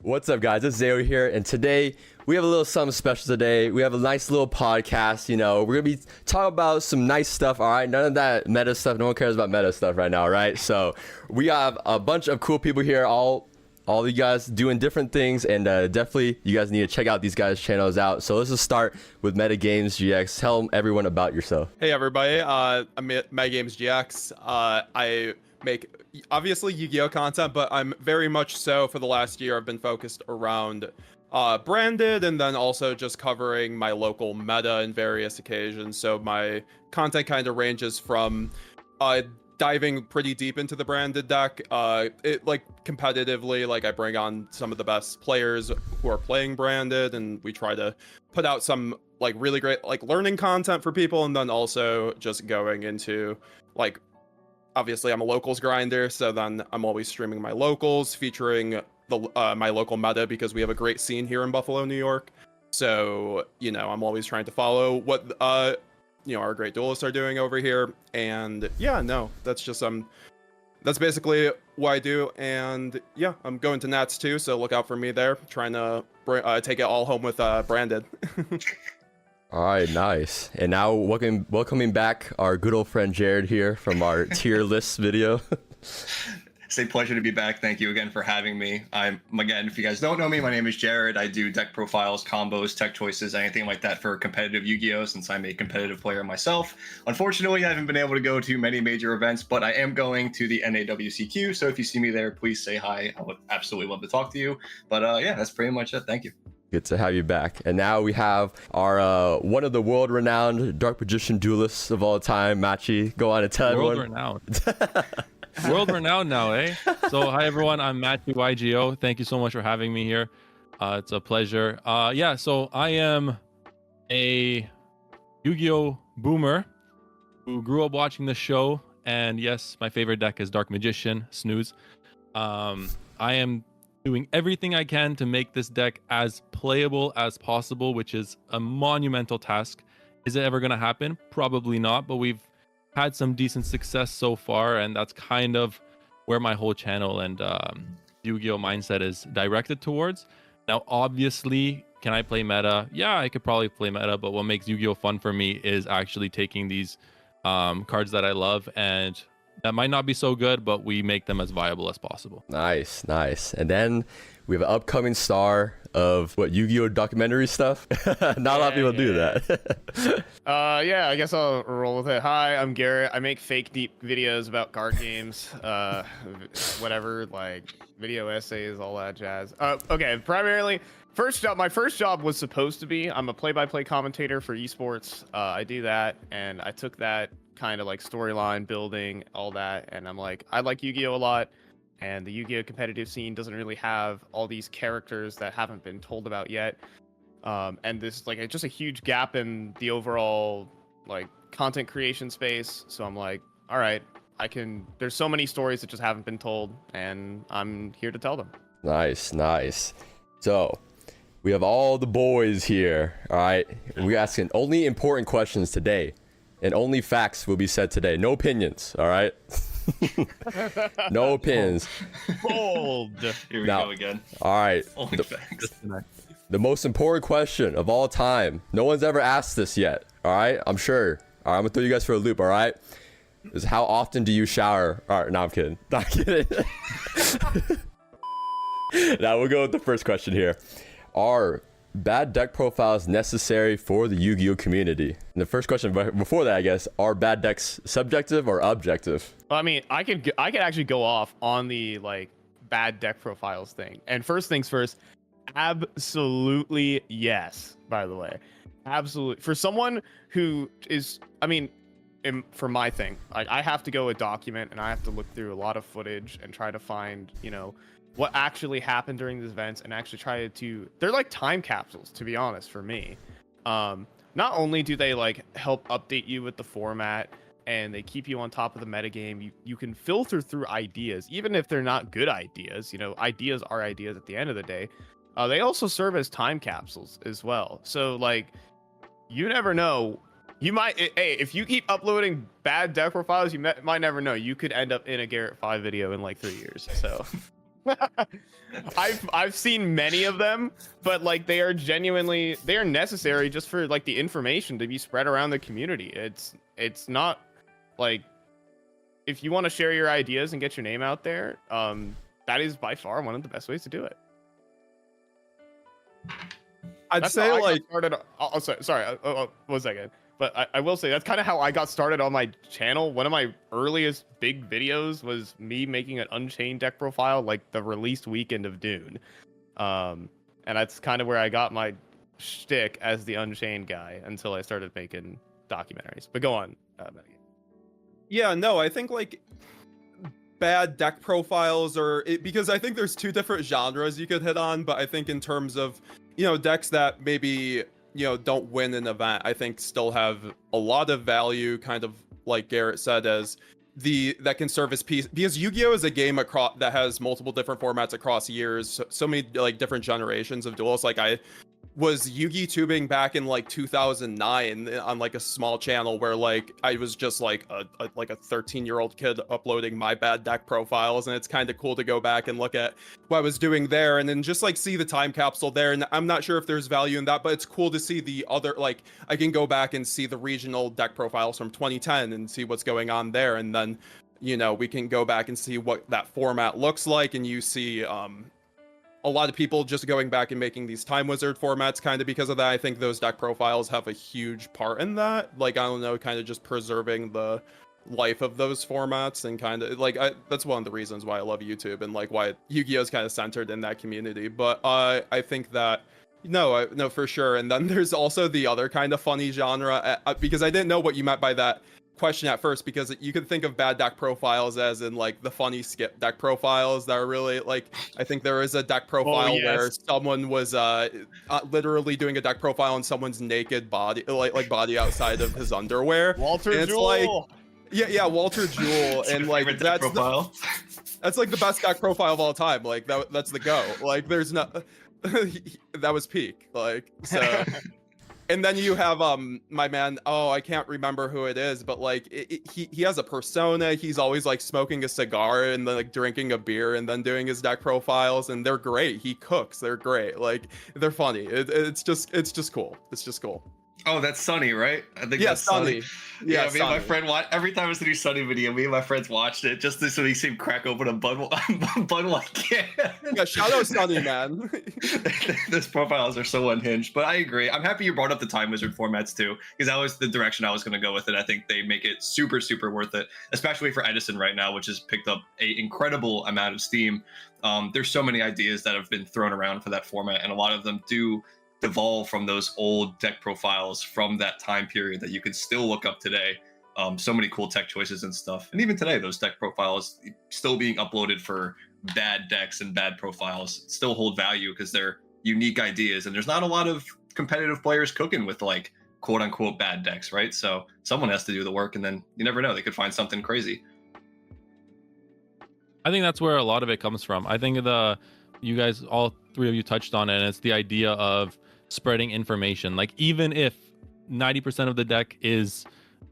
What's up, guys? It's Xeyo here, and today we have a little something special today. We have a nice little podcast, we're gonna be talking about some nice stuff, all right? None of that meta stuff. No one cares about meta stuff right now, right? So we have a bunch of cool people here, all you guys doing different things, and definitely you guys need to check out these guys' channels out. So let's just start with Meta Games GX. Tell everyone about yourself. Hey everybody, I'm Meta Games GX. I make obviously Yu-Gi-Oh content, but I'm very much so for the last year I've been focused around branded, and then also just covering my local meta in various occasions. So my content kind of ranges from diving pretty deep into the branded deck, it like competitively, like I bring on some of the best players who are playing branded, and we try to put out some like really great like learning content for people, and then also just going into like, obviously I'm a locals grinder, so then I'm always streaming my locals, featuring the my local meta, because we have a great scene here in Buffalo, New York. So I'm always trying to follow what our great duelists are doing over here. And yeah, no, that's just that's basically what I do. And yeah, I'm going to Nats too, so look out for me there, trying to take it all home with branded. All right, nice. And now welcoming back our good old friend Jared here from our tier list video. It's a pleasure to be back. Thank you again for having me. Again, if you guys don't know me, my name is Jared. I do deck profiles, combos, tech choices, anything like that for competitive Yu-Gi-Oh, since I'm a competitive player myself. Unfortunately, I haven't been able to go to many major events, but I am going to the NAWCQ, so if you see me there, please say hi. I would absolutely love to talk to you. But yeah, that's pretty much it. Thank you. Good to have you back. And now we have our one of the world-renowned Dark Magician duelists of all time, Machi. Go on and tell everyone. World-renowned. World-renowned now, eh? So hi everyone, I'm Matthew YuGiOh. Thank you so much for having me here. It's a pleasure. Yeah, so I am a Yu-Gi-Oh boomer who grew up watching the show, and yes, my favorite deck is Dark Magician, snooze. I am doing everything I can to make this deck as playable as possible, which is a monumental task. Is it ever going to happen? Probably not, but we've had some decent success so far, and that's kind of where my whole channel and Yu-Gi-Oh mindset is directed towards. Now, obviously, can I play meta? Yeah, I could probably play meta, but what makes Yu-Gi-Oh fun for me is actually taking these cards that I love, and that might not be so good, but we make them as viable as possible. Nice. And then we have an upcoming star of Yu-Gi-Oh documentary stuff. Not a lot of people do that. Yeah, I guess I'll roll with it. Hi, I'm Garrett. I make fake deep videos about card games, whatever, like video essays, all that jazz. Okay, primarily, my first job was supposed to be, I'm a play-by-play commentator for esports. I do that, and I took that kind of like storyline building, all that, and I'm like, I like Yu-Gi-Oh a lot, and the Yu-Gi-Oh competitive scene doesn't really have all these characters that haven't been told about yet, and this like just a huge gap in the overall like content creation space. So I'm like, all right, there's so many stories that just haven't been told, and I'm here to tell them. Nice. So we have all the boys here, all right? We're asking only important questions today, and only facts will be said today. No opinions, all right? No opinions. Bold. Here we go again. All right. Only facts. The most important question of all time. No one's ever asked this yet, all right? I'm sure. All right, I'm gonna throw you guys for a loop, all right? Is how often do you shower? All right, no, I'm kidding. Not kidding. Now we'll go with the first question here. Are bad deck profiles necessary for the Yu-Gi-Oh community? And the first question before that, I guess, are bad decks subjective or objective? Well, I mean, I could actually go off on the like bad deck profiles thing. And first things first, absolutely yes. By the way, absolutely. For someone who is, I mean, for my thing, like I have to go a document, and I have to look through a lot of footage and try to find, what actually happened during these events, and actually try to, they're like time capsules, to be honest, for me. Not only do they like help update you with the format, and they keep you on top of the metagame, you can filter through ideas, even if they're not good ideas. Ideas are ideas at the end of the day. They also serve as time capsules as well. So like, you never know. You might, hey, if you keep uploading bad deck profiles, you might never know. You could end up in a Garrett 5 video in like 3 years. So I've seen many of them, but like they are necessary just for like the information to be spread around the community. It's not like, if you want to share your ideas and get your name out there, that is by far one of the best ways to do it. I'd That's say how I got like started. Sorry, 1 second. But I will say that's kind of how I got started on my channel. One of my earliest big videos was me making an Unchained deck profile like the released weekend of Dune. And that's kind of where I got my shtick as the Unchained guy until I started making documentaries. But go on. yeah, no, I think like bad deck profiles because I think there's two different genres you could hit on, but I think in terms of, decks that maybe don't win an event, I think still have a lot of value, kind of like Garrett said, as that can serve as piece, because Yu-Gi-Oh is a game that has multiple different formats across years, so many like different generations of duels. Like I was Yugitubing back in like 2009 on like a small channel where like I was just like a 13-year-old kid uploading my bad deck profiles, and it's kind of cool to go back and look at what I was doing there and then just like see the time capsule there. And I'm not sure if there's value in that, but it's cool to see the other, like I can go back and see the regional deck profiles from 2010 and see what's going on there, and then we can go back and see what that format looks like, and you see a lot of people just going back and making these Time Wizard formats kind of because of that. I think those deck profiles have a huge part in that. Like, I don't know, kind of just preserving the life of those formats, and kind of like that's one of the reasons why I love YouTube and like why Yu-Gi-Oh is kind of centered in that community. But I think that no, for sure. And then there's also the other kind of funny genre, because I didn't know what you meant by that question at first, because you could think of bad deck profiles as in like the funny skip deck profiles that are really like, I think there is a deck profile where someone was literally doing a deck profile on someone's naked body, like body outside of his underwear. Walter Jewell. Yeah, Walter Jewell, and like that's like the best deck profile of all time. Like that's the go. Like there's no that was peak. Like so. And then you have my man, I can't remember who it is, but like he has a persona. He's always like smoking a cigar and then like drinking a beer and then doing his deck profiles, and they're great. He cooks. They're great. Like they're funny. It's just cool. It's just cool. Oh, that's Sunny, right? I think Yeah, that's Sunny. Yeah, Yeah, me and my friend every time it was a new Sunny video, me and my friends watched it just so we see him crack open a Bud Light can. Yeah, shout out Sunny, man. Those profiles are so unhinged, but I agree. I'm happy you brought up the Time Wizard formats too, because that was the direction I was going to go with it. I think they make it super, super worth it, especially for Edison right now, which has picked up an incredible amount of steam. There's so many ideas that have been thrown around for that format, and a lot of them do devolve from those old deck profiles from that time period that you can still look up today. So many cool tech choices and stuff. And even today, those deck profiles still being uploaded for bad decks and bad profiles still hold value because they're unique ideas. And there's not a lot of competitive players cooking with like quote unquote bad decks, right? So someone has to do the work, and then you never know, they could find something crazy. I think that's where a lot of it comes from. I think you guys, all three of you touched on it, and it's the idea of spreading information. Like even if 90% of the deck is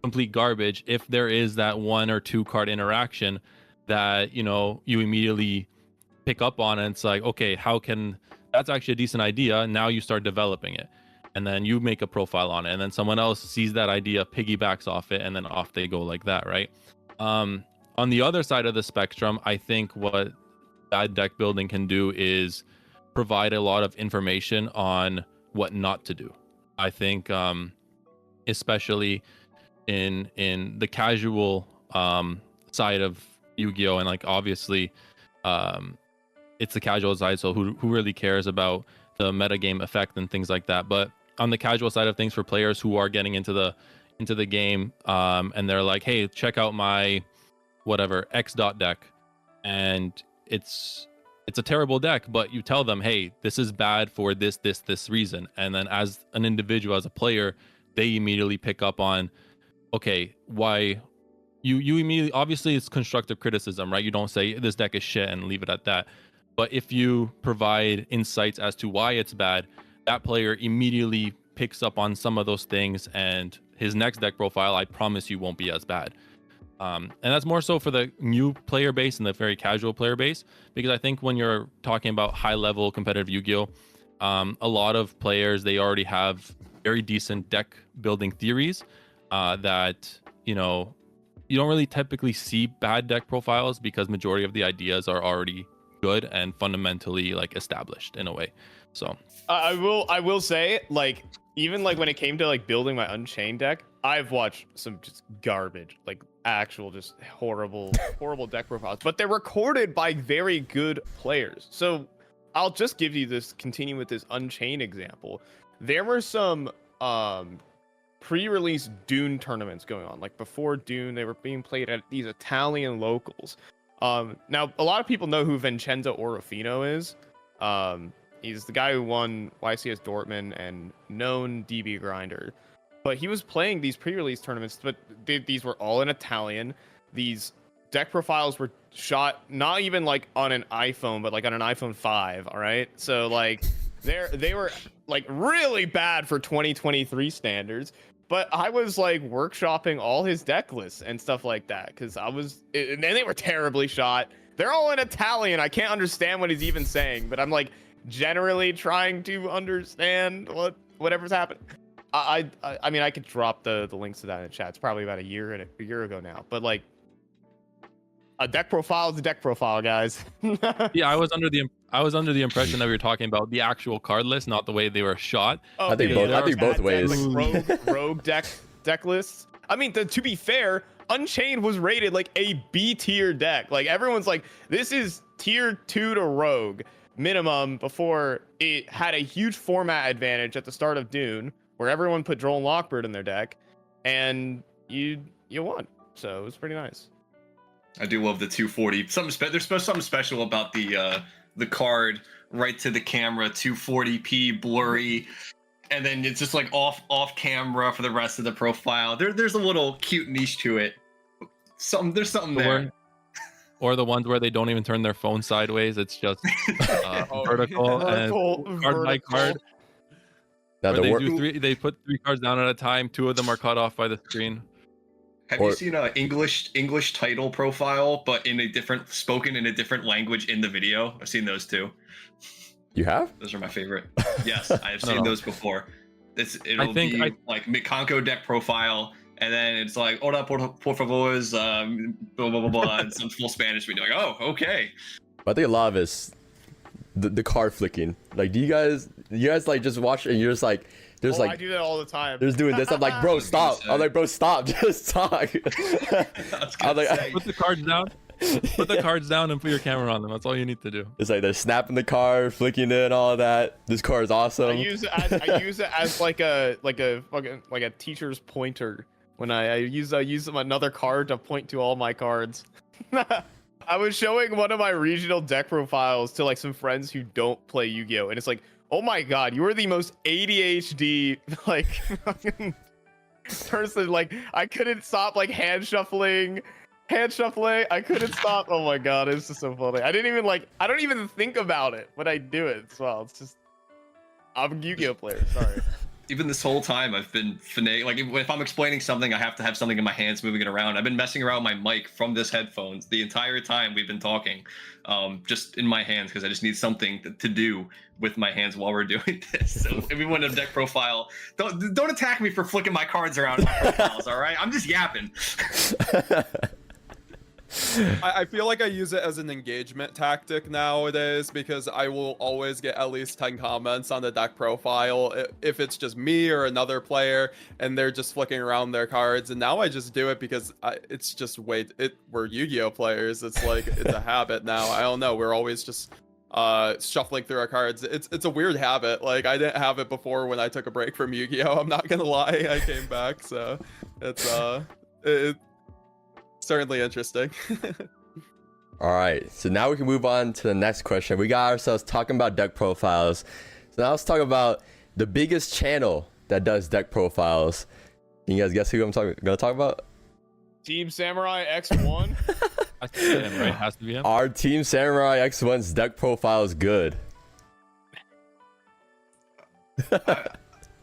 complete garbage, if there is that 1 or 2 card interaction that you immediately pick up on, and it's like, okay, that's actually a decent idea. Now you start developing it, and then you make a profile on it, and then someone else sees that idea, piggybacks off it, and then off they go like that, right? On the other side of the spectrum, I think what bad deck building can do is provide a lot of information on what not to do. I think especially in the casual side of Yu-Gi-Oh, and like obviously it's the casual side, so who really cares about the metagame effect and things like that. But on the casual side of things, for players who are getting into the game, and they're like, hey, check out my whatever X dot deck, and it's a terrible deck, but you tell them, hey, this is bad for this reason. And then as an individual, as a player, they immediately pick up on, okay, why you immediately, obviously it's constructive criticism, right? You don't say this deck is shit and leave it at that. But if you provide insights as to why it's bad, that player immediately picks up on some of those things, and his next deck profile, I promise you, won't be as bad. And that's more so for the new player base and the very casual player base, because I think when you're talking about high level competitive Yu-Gi-Oh, a lot of players, they already have very decent deck building theories that, you know, you don't really typically see bad deck profiles because majority of the ideas are already good and fundamentally like established in a way. So I will say, like, even like when it came to like building my Unchained deck, I've watched some just garbage, like actual just horrible deck profiles, but they're recorded by very good players. So I'll just give you this, continue with this Unchained example. There were some pre-release Dune tournaments going on, like before Dune, they were being played at these Italian locals. Now a lot of people know who Vincenzo Orofino is. He's the guy who won YCS Dortmund and known DB grinder. But he was playing these pre-release tournaments, but these were all in Italian. These deck profiles were shot not even like on an iPhone, but like on an iPhone 5, all right? So like they were like really bad for 2023 standards. But I was like workshopping all his deck lists and stuff like that because and they were terribly shot. They're all in Italian. I can't understand what he's even saying, but I'm like generally trying to understand whatever's happening. I mean, I could drop the links to that in the chat. It's probably about a year ago now. But like, a deck profile is a deck profile, guys. yeah, I was under the impression that we were talking about the actual card list, not the way they were shot. I think both ways. Like rogue deck lists. I mean, to be fair, Unchained was rated like a B tier deck. Like everyone's like, this is tier 2 to rogue minimum before it had a huge format advantage at the start of Dune, where everyone put Droll and Lockbird in their deck, and you won. So it was pretty nice. I do love the 240. There's something special about the card right to the camera, 240p blurry, and then it's just like off camera for the rest of the profile. There's a little cute niche to it. There's something there. Or the ones where they don't even turn their phone sideways. It's just vertical and card by card. They put 3 cards down at a time. 2 of them are cut off by the screen. Have you seen an English title profile, but spoken in a different language in the video? I've seen those too. You have? Those are my favorite. Yes, I have seen those before. It'll be like Mikanko deck profile, and then it's like "Hola, por favor," blah blah blah blah, and some full Spanish. We're like, oh, okay. I think a lot of it's the card flicking. Like, do you guys like just watch and you're just like, there's like I do that all the time. There's doing this. I'm like, bro, stop. I'm like, bro, stop. Just talk. I'm like, put the cards down. Put the cards down and put your camera on them. That's all you need to do. It's like they're snapping the card, flicking it, all that. This card is awesome. I use it as like a teacher's pointer. When I use another card to point to all my cards. I was showing one of my regional deck profiles to like some friends who don't play Yu-Gi-Oh, and it's like, oh my god, you are the most ADHD like fucking person. Like I couldn't stop like hand shuffling. I couldn't stop. Oh my god, it's just so funny. I don't even think about it when I do it as well. It's just, I'm a Yu-Gi-Oh player. Sorry. Even this whole time I've been like if I'm explaining something, I have to have something in my hands moving it around. I've been messing around with my mic from this headphones the entire time we've been talking, just in my hands because I just need something to do with my hands while we're doing this. So everyone in deck profile, don't attack me for flicking my cards around in my profiles, all right? I'm just yapping. I feel like I use it as an engagement tactic nowadays because I will always get at least 10 comments on the deck profile if it's just me or another player and they're just flicking around their cards. And now I just do it because it's just we're Yu-Gi-Oh players. It's like it's a habit now. I don't know. We're always just shuffling through our cards. It's a weird habit. Like I didn't have it before when I took a break from Yu-Gi-Oh. I'm not gonna lie. I came back, so it's certainly interesting. All right, so now we can move on to the next question. We got ourselves talking about deck profiles. So now let's talk about the biggest channel that does deck profiles. Can you guys guess who I'm gonna talk about? Team Samurai X1. Has to be him, right? Has to be him. Our Team Samurai X1's deck profile is good.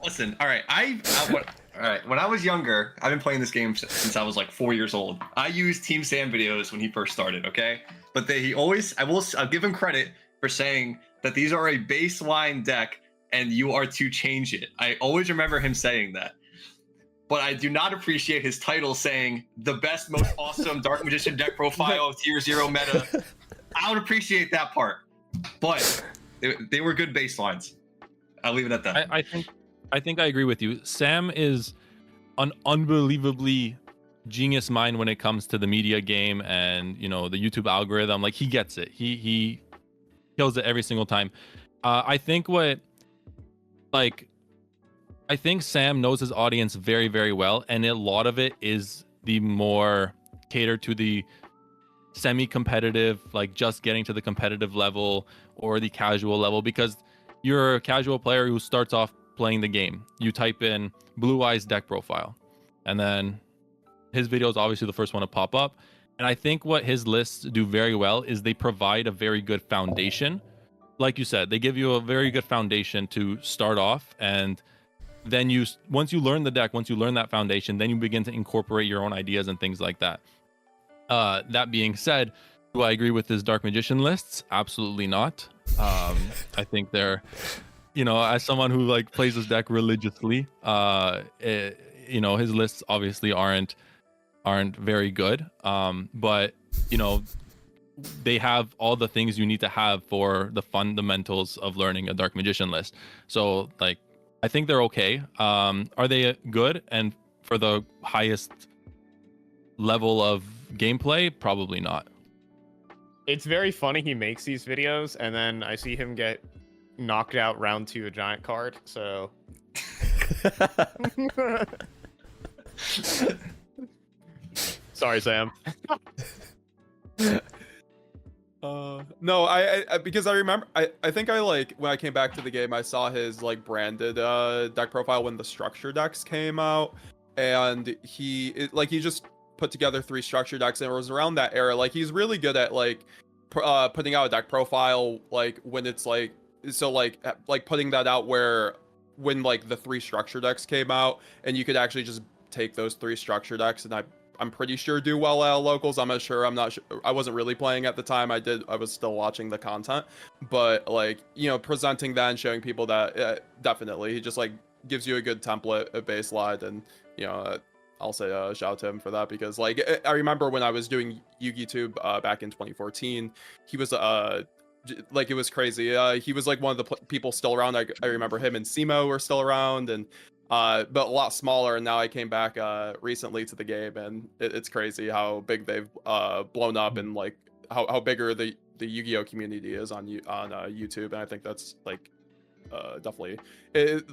Listen, all right, All right. When I was younger, I've been playing this game since I was like 4 years old. I used Team Sam videos when he first started. Okay, but I'll give him credit for saying that these are a baseline deck and you are to change it. I always remember him saying that. But I do not appreciate his title saying the best, most awesome Dark Magician deck profile of Tier 0 meta. I would appreciate that part. But they were good baselines. I'll leave it at that. I think I agree with you. Sam is an unbelievably genius mind when it comes to the media game and, you know, the YouTube algorithm. Like, he gets it. He kills it every single time. I think Sam knows his audience very, very well, and a lot of it is the more catered to the semi-competitive, like just getting to the competitive level or the casual level, because you're a casual player who starts off playing the game. You type in Blue Eyes deck profile, and then his video is obviously the first one to pop up. And I think what his lists do very well is they provide a very good foundation. Like you said, they give you a very good foundation to start off, and then once you learn the deck, once you learn that foundation, then you begin to incorporate your own ideas and things like that. That being said, do I agree with his Dark Magician lists? Absolutely not. I think they're, you know, as someone who like plays this deck religiously, you know, his lists obviously aren't very good. But you know, they have all the things you need to have for the fundamentals of learning a Dark Magician list. So like, I think they're okay. Are they good? And for the highest level of gameplay, probably not. It's very funny he makes these videos, and then I see him get knocked out round 2 a giant card. So sorry, Sam. No, I because I remember I think I like when I came back to the game, I saw his like branded deck profile when the structure decks came out, and he just put together 3 structure decks, and it was around that era. Like, he's really good at like putting out a deck profile like when it's like, so like putting that out where when like the 3 structure decks came out, and you could actually just take those 3 structure decks, and I'm pretty sure do well at locals. I'm not sure. I wasn't really playing at the time. I was still watching the content, but like, you know, presenting that and showing people that definitely he just like gives you a good template, a baseline, and you know, I'll say shout out to him for that, because like I remember when I was doing Yugitube back in 2014, he was like, it was crazy. He was like one of the people still around. I remember him and Simo were still around, and but a lot smaller. And now I came back recently to the game, and it's crazy how big they've blown up, and like how bigger the Yu-Gi-Oh community is on YouTube. And I think that's like definitely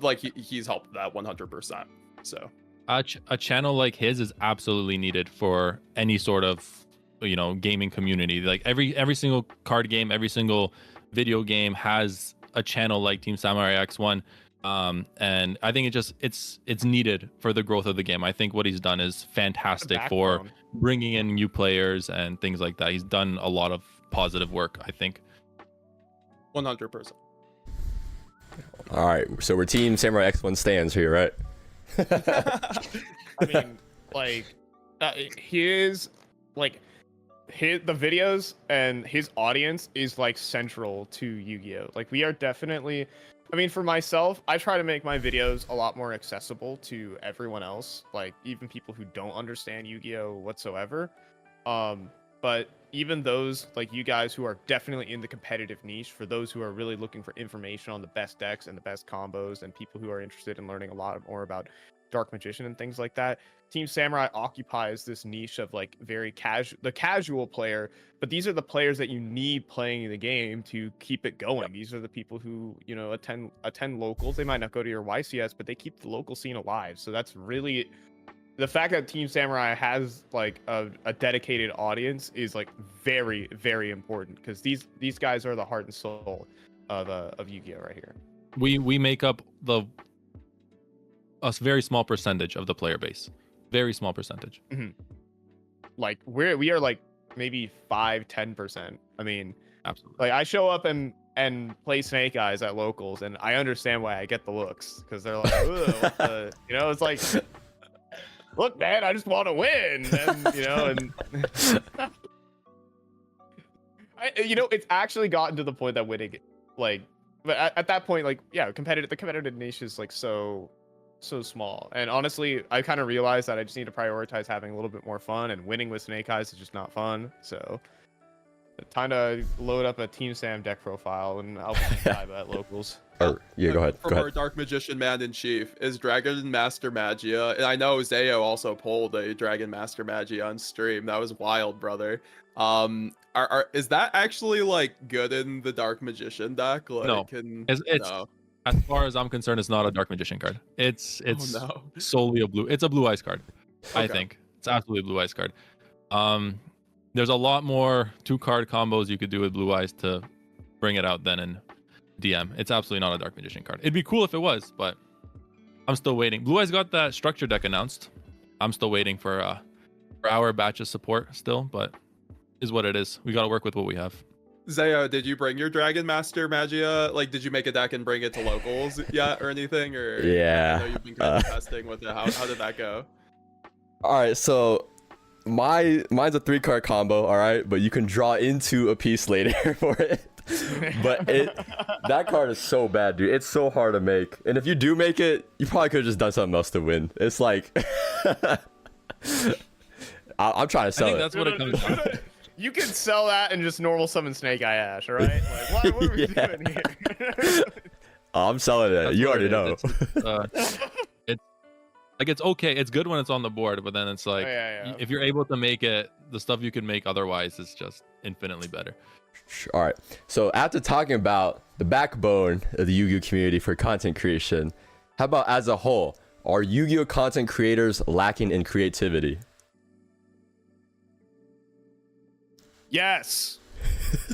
like he's helped that 100%. So a channel like his is absolutely needed for any sort of, you know, gaming community. Like every single card game, every single video game has a channel like Team Samurai X1. And I think it's needed for the growth of the game. I think what he's done is fantastic for bringing in new players and things like that. He's done a lot of positive work, I think. 100%. All right, so we're Team Samurai X1 stands here, right? I mean, like, the videos and his audience is like central to Yu-Gi-Oh. Like, we are definitely, I mean, for myself, I try to make my videos a lot more accessible to everyone else, like even people who don't understand Yu-Gi-Oh whatsoever. But even those like you guys who are definitely in the competitive niche, for those who are really looking for information on the best decks and the best combos, and people who are interested in learning a lot more about Dark Magician and things like that, Team Samurai occupies this niche of like the casual player. But these are the players that you need playing the game to keep it going. These are the people who, you know, attend locals. They might not go to your YCS, but they keep the local scene alive. So that's really the fact that Team Samurai has like a dedicated audience is like very, very important, because these guys are the heart and soul of Yu-Gi-Oh right here. We make up a very small percentage of the player base. Very small percentage. Mm-hmm. Like we are like maybe 5-10%. I mean, absolutely. Like I show up and and play Snake Eyes at locals, and I understand why I get the looks, because they're like, "Ugh, what the-" you know, it's like, look, man, I just want to win, and you know, and you know, it's actually gotten to the point that winning, like, but at that point, like, yeah, the competitive niche is like so small, and honestly, I kind of realized that I just need to prioritize having a little bit more fun, and winning with Snake Eyes is just not fun, so. Time to load up a Team Sam deck profile and I'll dive at locals. Yeah, go ahead. From our Dark Magician Man in Chief, is Dragon Master Magia, and I know Xeyo also pulled a Dragon Master Magia on stream. That was wild, brother. Is that actually like good in the Dark Magician deck? Like, No. It's no. As far as I'm concerned, it's not a Dark Magician card. It's no. solely a blue. It's a blue eyes card. I Okay. think it's absolutely a blue eyes card. There's a lot more 2-card combos you could do with blue eyes to bring it out than in DM. It's absolutely not a Dark Magician card. It'd be cool if it was, but I'm still waiting. Blue eyes got that structure deck announced. I'm still waiting for our batch of support still, but is what it is. We got to work with what we have. Xeyo, did you bring your Dragon Master Magia? Like, did you make a deck and bring it to locals yet or anything? Or Yeah. I know you've been kind of testing with it. How did that go? All right, so mine's a 3-card combo, all right, but you can draw into a piece later for it. But that card is so bad, dude. It's so hard to make, and if you do make it, you probably could have just done something else to win. It's like I'm trying to I sell think it. that's what it comes down to. You can sell that and just normal summon Snake Eye Ash, all right? Like, what are we Yeah. doing here? I'm selling it. That's You what already it know. is. It's like, it's okay. It's good when it's on the board, but then it's like, Yeah. if you're able to make it, the stuff you can make otherwise is just infinitely better. All right. So after talking about the backbone of the Yu-Gi-Oh community for content creation, how about as a whole? Are Yu-Gi-Oh content creators lacking in creativity? Yes.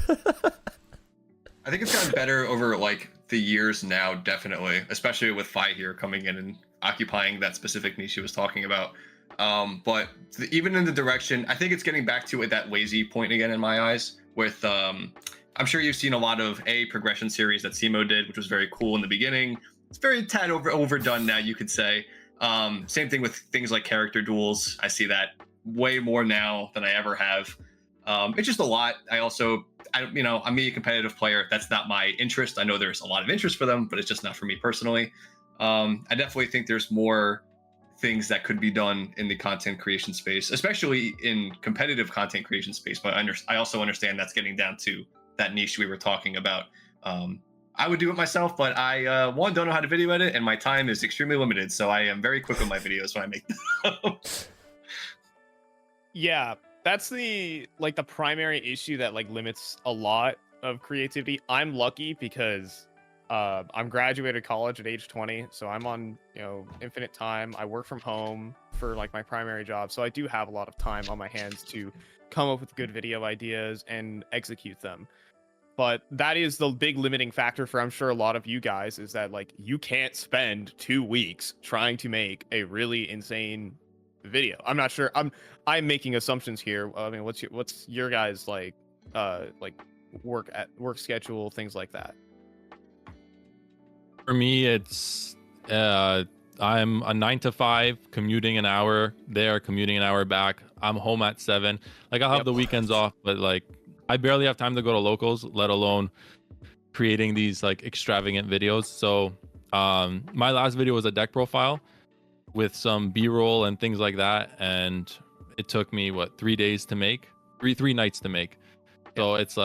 I think it's gotten better over like the years now, definitely, especially with Fi here coming in and occupying that specific niche he was talking about. But even in the direction, I think it's getting back to that lazy point again in my eyes. With I'm sure you've seen a lot of progression series that Simo did, which was very cool in the beginning. It's very tad overdone now, you could say. Same thing with things like character duels. I see that way more now than I ever have. It's just a lot. I'm a competitive player. That's not my interest. I know there's a lot of interest for them, but it's just not for me personally. I definitely think there's more things that could be done in the content creation space, especially in competitive content creation space. But I also understand that's getting down to that niche we were talking about. I would do it myself, but I don't know how to video edit, and my time is extremely limited. So I am very quick with my videos when I make them. Yeah, that's the primary issue that limits a lot of creativity. I'm lucky because I'm graduated college at age 20, so I'm on infinite time. I work from home for my primary job, so I do have a lot of time on my hands to come up with good video ideas and execute them. But that is the big limiting factor for, I'm sure, a lot of you guys, is that you can't spend 2 weeks trying to make a really insane video. I'm not sure. I'm making assumptions here. I mean, what's your guys work schedule, things like that? For me, it's I'm a 9 to 5, commuting an hour there, commuting an hour back. I'm home at 7. I'll have the weekends off, but I barely have time to go to locals, let alone creating these extravagant videos. So my last video was a deck profile with some B-roll and things like that, and it took me 3 days to make, three nights to make. So it's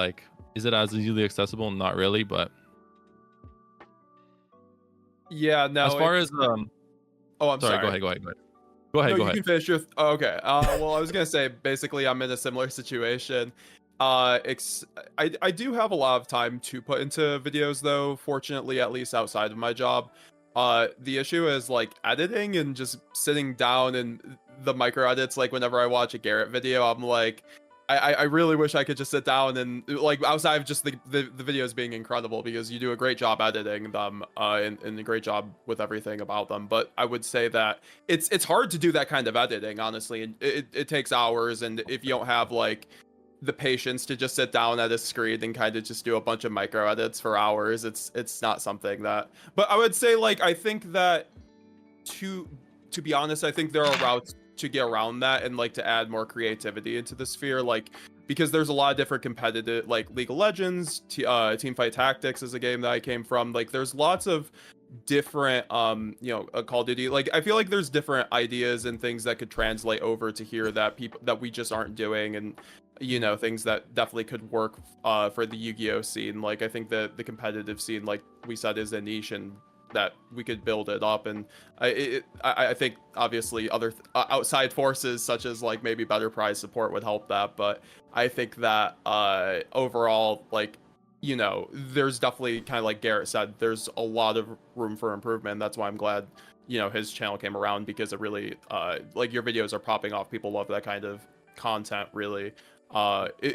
is it as easily accessible? Not really, but Yeah, no. as far as I'm sorry. Go ahead. Go ahead. You can finish your. Okay. Well, I was gonna say basically I'm in a similar situation. I do have a lot of time to put into videos though. Fortunately, at least outside of my job. The issue is editing and just sitting down and the micro edits. Whenever I watch a Garrett video, I'm I really wish I could just sit down and outside of just the videos being incredible, because you do a great job editing them and a great job with everything about them. But I would say that it's hard to do that kind of editing, honestly. It takes hours, and if you don't have the patience to just sit down at a screen and kind of just do a bunch of micro edits for hours. It's not something that. But I would say like I think that to be honest, I think there are routes to get around that and like to add more creativity into the sphere, like because there's a lot of different competitive, like League of Legends, Teamfight Tactics is a game that I came from. Like there's lots of different Call of Duty, like I feel like there's different ideas and things that could translate over to here that people that we just aren't doing, and things that definitely could work for the Yu-Gi-Oh scene. Like I think the competitive scene, like we said, is a niche and that we could build it up, and I think obviously other outside forces such as like maybe better prize support would help that, but I think that overall, like there's definitely, kind of like Garrett said, there's a lot of room for improvement. That's why I'm glad his channel came around, because it really like your videos are popping off. People love that kind of content, really,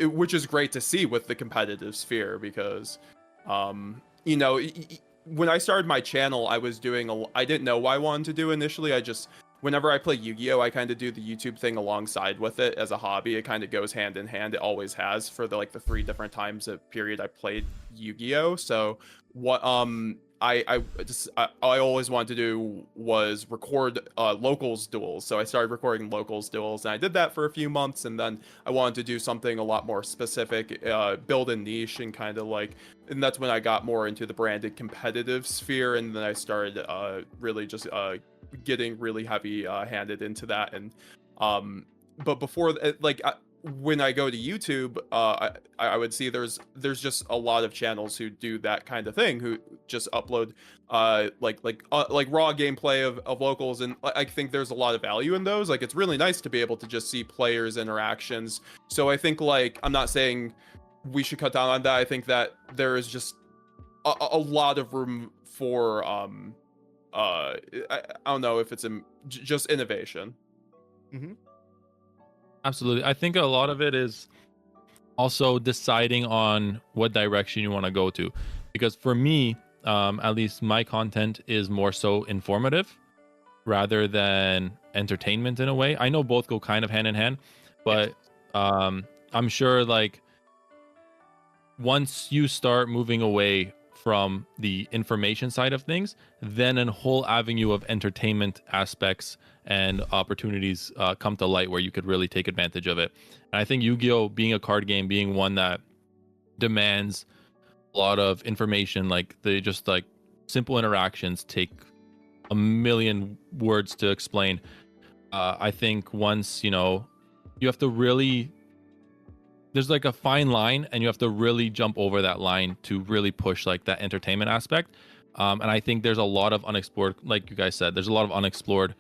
which is great to see with the competitive sphere, because when I started my channel, I was doing I didn't know what I wanted to do initially. I just, whenever I play Yu-Gi-Oh, I kind of do the YouTube thing alongside with it as a hobby. It kind of goes hand in hand. It always has for the 3 different times a period I played Yu-Gi-Oh. So what I always wanted to do was record locals duels. So I started recording locals duels, and I did that for a few months, and then I wanted to do something a lot more specific, build a niche, and kind of like, and that's when I got more into the branded competitive sphere, and then I started really just getting really heavy handed into that. And but before when I go to YouTube, I would see there's just a lot of channels who do that kind of thing, who just upload like raw gameplay of locals, and I think there's a lot of value in those. Like it's really nice to be able to just see players' interactions. So I think, like, I'm not saying we should cut down on that. I think that there is just a lot of room for I don't know if it's just innovation. Mm-hmm. Absolutely. I think a lot of it is also deciding on what direction you want to go to, because for me, at least my content is more so informative rather than entertainment in a way. I know both go kind of hand in hand, but I'm sure like once you start moving away from the information side of things, then a whole avenue of entertainment aspects and opportunities come to light where you could really take advantage of it. And I think Yu-Gi-Oh, being a card game, being one that demands a lot of information, like they just like simple interactions take a million words to explain. I think once you have to really, there's like a fine line, and you have to really jump over that line to really push like that entertainment aspect. And I think there's a lot of unexplored, like you guys said, there's a lot of unexplored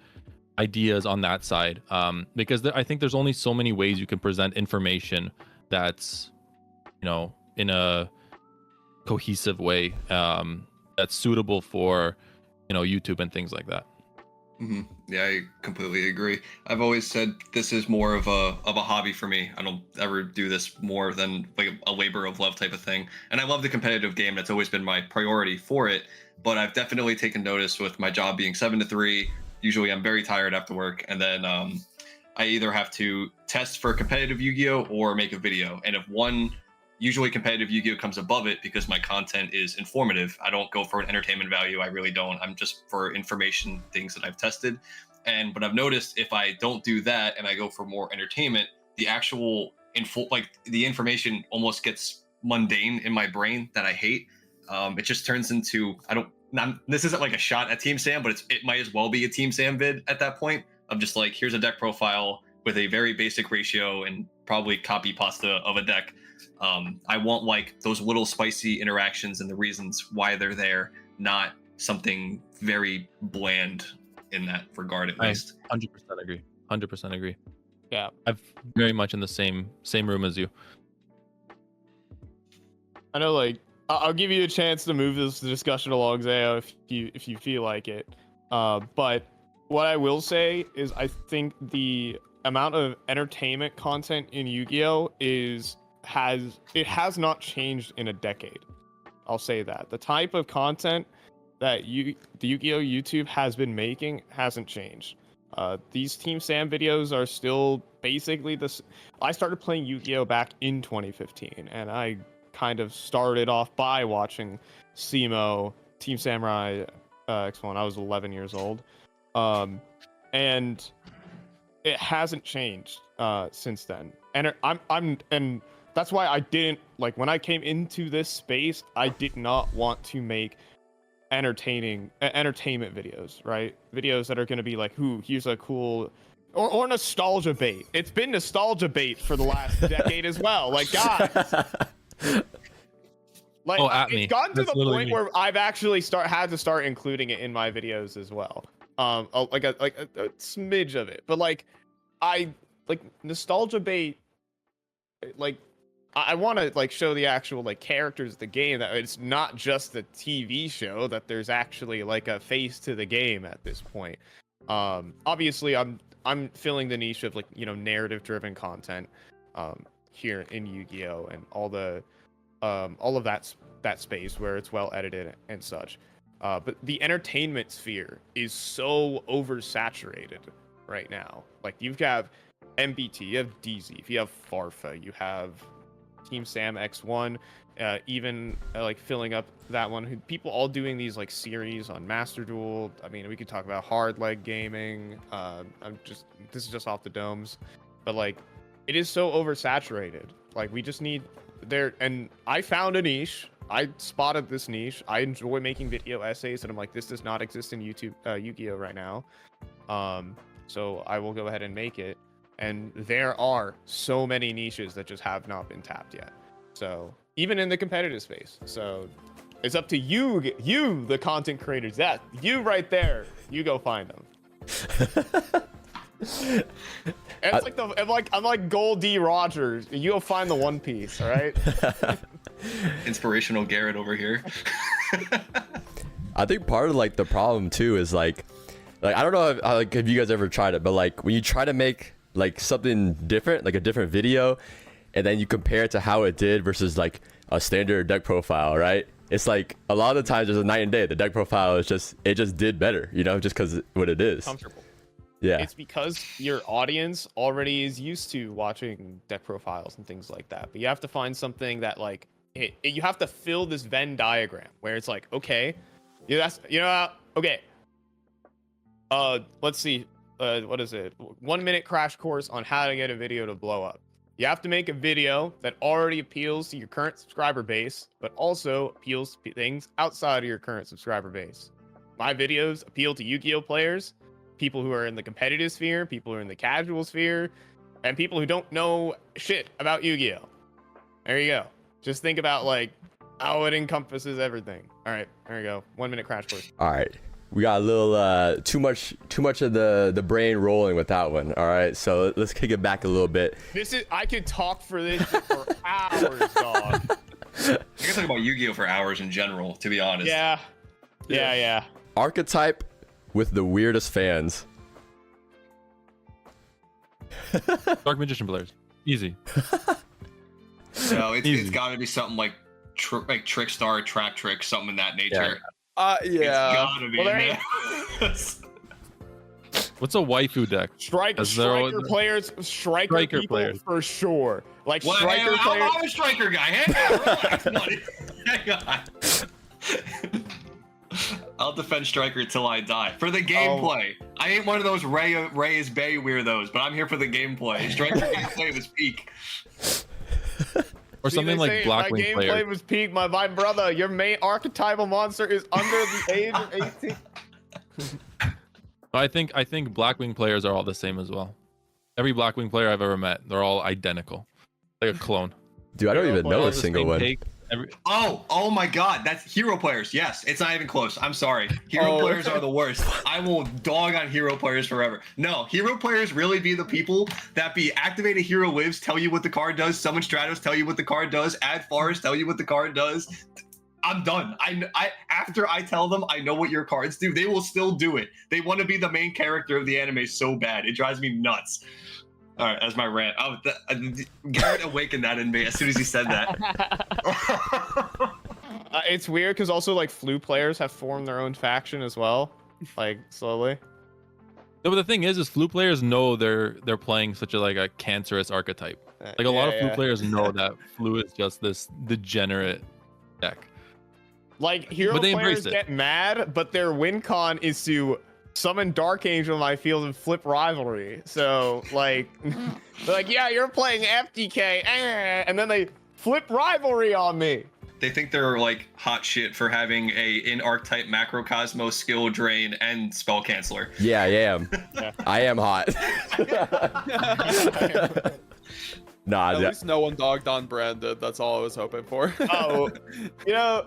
ideas on that side, because I think there's only so many ways you can present information that's in a cohesive way, that's suitable for YouTube and things like that. Mm-hmm. Yeah, I completely agree. I've always said this is more of a hobby for me. I don't ever do this more than like a labor of love type of thing. And I love the competitive game. That's always been my priority for it. But I've definitely taken notice with my job being 7 to 3. Usually I'm very tired after work, and then I either have to test for competitive Yu-Gi-Oh or make a video. And if one, usually competitive Yu-Gi-Oh comes above it because my content is informative. I don't go for an entertainment value. I really don't. I'm just for information, things that I've tested. But I've noticed if I don't do that and I go for more entertainment, the actual the information almost gets mundane in my brain that I hate. It just turns into, this isn't like a shot at Team Sam, but it might as well be a Team Sam vid at that point. I'm just like, here's a deck profile with a very basic ratio and probably copy pasta of a deck. I want like those little spicy interactions and the reasons why they're there, not something very bland in that regard, at least. 100% agree. 100% agree. Yeah, I'm very much in the same room as you. I know. Like, I'll give you a chance to move this discussion along, Xeyo, if you feel like it. But what I will say is, I think the amount of entertainment content in Yu-Gi-Oh has not changed in a decade. I'll say that the type of content that the Yu-Gi-Oh YouTube has been making hasn't changed. These Team Sam videos are still basically this. I started playing Yu-Gi-Oh back in 2015, and I kind of started off by watching SEMO, Team Samurai X1. I was 11 years old, and it hasn't changed since then. And and that's why I didn't like when I came into this space. I did not want to make entertainment videos, right? Videos that are going to be like, here's a cool or nostalgia bait. It's been nostalgia bait for the last decade as well. Like, guys, like it's gotten to the point where I've actually had to start including it in my videos as well. Like a smidge of it, but like nostalgia bait, like I want to like show the actual like characters of the game, that it's not just the TV show, that there's actually like a face to the game at this point. Obviously I'm filling the niche of like, you know, narrative driven content here in Yu-Gi-Oh, and all of that space where it's well edited and such. But the entertainment sphere is so oversaturated right now. Like, you have MBT, you have DZ, you have Farfa, you have Team Sam X1, even like filling up that one. People all doing these like series on Master Duel. I mean, we could talk about hard leg gaming. This is just off the domes, but like, it is so oversaturated. Like, we just need there. And I found a niche. I spotted this niche. I enjoy making video essays, and I'm like, this does not exist in Yu-Gi-Oh right now. So I will go ahead and make it. And there are so many niches that just have not been tapped yet. So even in the competitive space. So it's up to you, the content creators. That you right there. You go find them. And it's I'm like Gold D. Rogers. You go find the One Piece. All right. Inspirational Garrett over here. I think part of like the problem too is like I don't know if you guys ever tried it, but like when you try to make like something different, like a different video, and then you compare it to how it did versus like a standard deck profile, right? It's like a lot of the times there's a night and day. The deck profile is just did better, you know, just because what it is. Comfortable. Yeah. It's because your audience already is used to watching deck profiles and things like that. But you have to find something that like you have to fill this Venn diagram where it's like, okay, okay. Let's see. What is it? 1 minute crash course on how to get a video to blow up. You have to make a video that already appeals to your current subscriber base, but also appeals to things outside of your current subscriber base. My videos appeal to Yu-Gi-Oh players, people who are in the competitive sphere, people who are in the casual sphere, and people who don't know shit about Yu-Gi-Oh. There you go. Just think about like how it encompasses everything. All right, there you go. 1 minute crash course. All right. We got a little too much of the brain rolling with that one. All right, so let's kick it back a little bit. I could talk for this for hours, dog. I can talk about Yu-Gi-Oh for hours in general, to be honest. Yeah. Arechetype with the weirdest fans. Dark Magician players. Easy. No, it's got to be something like Trickstar, Track Trick, something in that nature. Yeah. It's gotta be. Well, What's a waifu deck? Striker players people players for sure. Like well, striker players. I'm a striker guy. Hang on, relax, buddy. Hang on. I'll defend striker till I die. For the gameplay. I ain't one of those Reyes Bay weirdos, but I'm here for the gameplay. Striker gameplay was peak. Or something like Blackwing player. My gameplay was peak. My brother, your main archetypal monster is under the age of 18. I think Blackwing players are all the same as well. Every Blackwing player I've ever met, they're all identical, like a clone. Dude, I don't even know a single one. Oh my God, that's hero players. Yes, it's not even close. I'm sorry. Hero players are the worst. I will dog on hero players forever. No, hero players really be the people that be activate a hero lives, tell you what the card does, summon Stratos, tell you what the card does, add Forest, tell you what the card does. I'm done. I after I tell them I know what your cards do, they will still do it. They want to be the main character of the anime so bad. It drives me nuts. All right, that's my rant. Garrett awakened that in me as soon as he said that. It's weird because also like flu players have formed their own faction as well, like slowly. No, but the thing is Flu players know they're playing such a like a cancerous archetype. Like a lot of Flu players know that Flu is just this degenerate deck. Like hero But they players embrace it. get mad, but their win con is to summon Dark Angel in my field and flip rivalry. So like, they're like, yeah, you're playing FDK, and then they flip rivalry on me. They think they're like hot shit for having a in archetype macrocosmos skill drain and spell canceller. Yeah, yeah. I am hot. Nah, At least no one dogged on Branded. That's all I was hoping for. Oh, you know,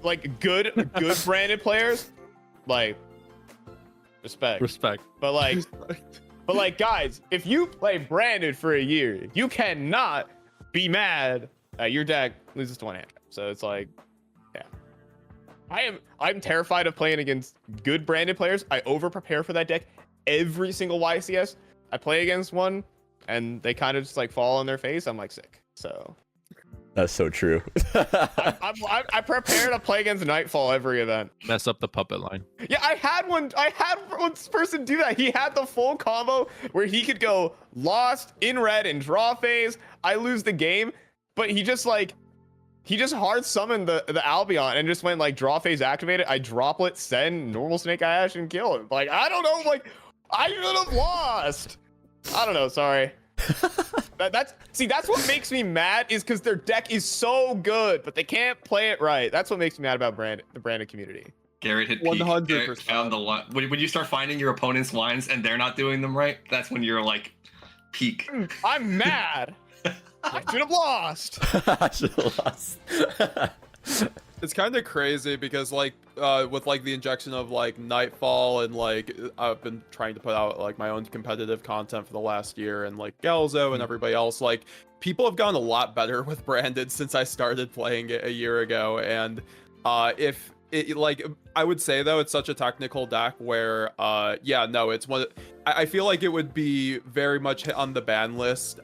like good branded players, like respect. But like guys, if you play branded for a year, you cannot be mad that your deck loses to one hand trap. So it's like, yeah. I'm terrified of playing against good branded players. I over prepare for that deck every single YCS. I play against one and they kind of just like fall on their face. I'm like sick. So that's so true. I prepare to play against Nightfall every event. Mess up the puppet line. Yeah, I had one person do that. He had the full combo where he could go lost, in red, and draw phase. I lose the game, but he just hard summoned the Albion and just went like draw phase activated. I droplet, send, normal Snake Eye Ash, and kill him. Like, I don't know, like, I should have lost. I don't know, sorry. That's what makes me mad is because their deck is so good, but they can't play it right. That's what makes me mad about the branded community. Garrett hit peak. 100%. Found the line. When you start finding your opponent's lines and they're not doing them right, that's when you're like peak. I'm mad. I should have lost. I should have lost. It's kind of crazy because like with like the injection of like Nightfall and like I've been trying to put out like my own competitive content for the last year, and like Gelzo and everybody else, like people have gotten a lot better with branded since I started playing it a year ago. And if it, like, I would say though, it's such a technical deck where yeah, no, it's one. I feel like it would be very much hit on the ban list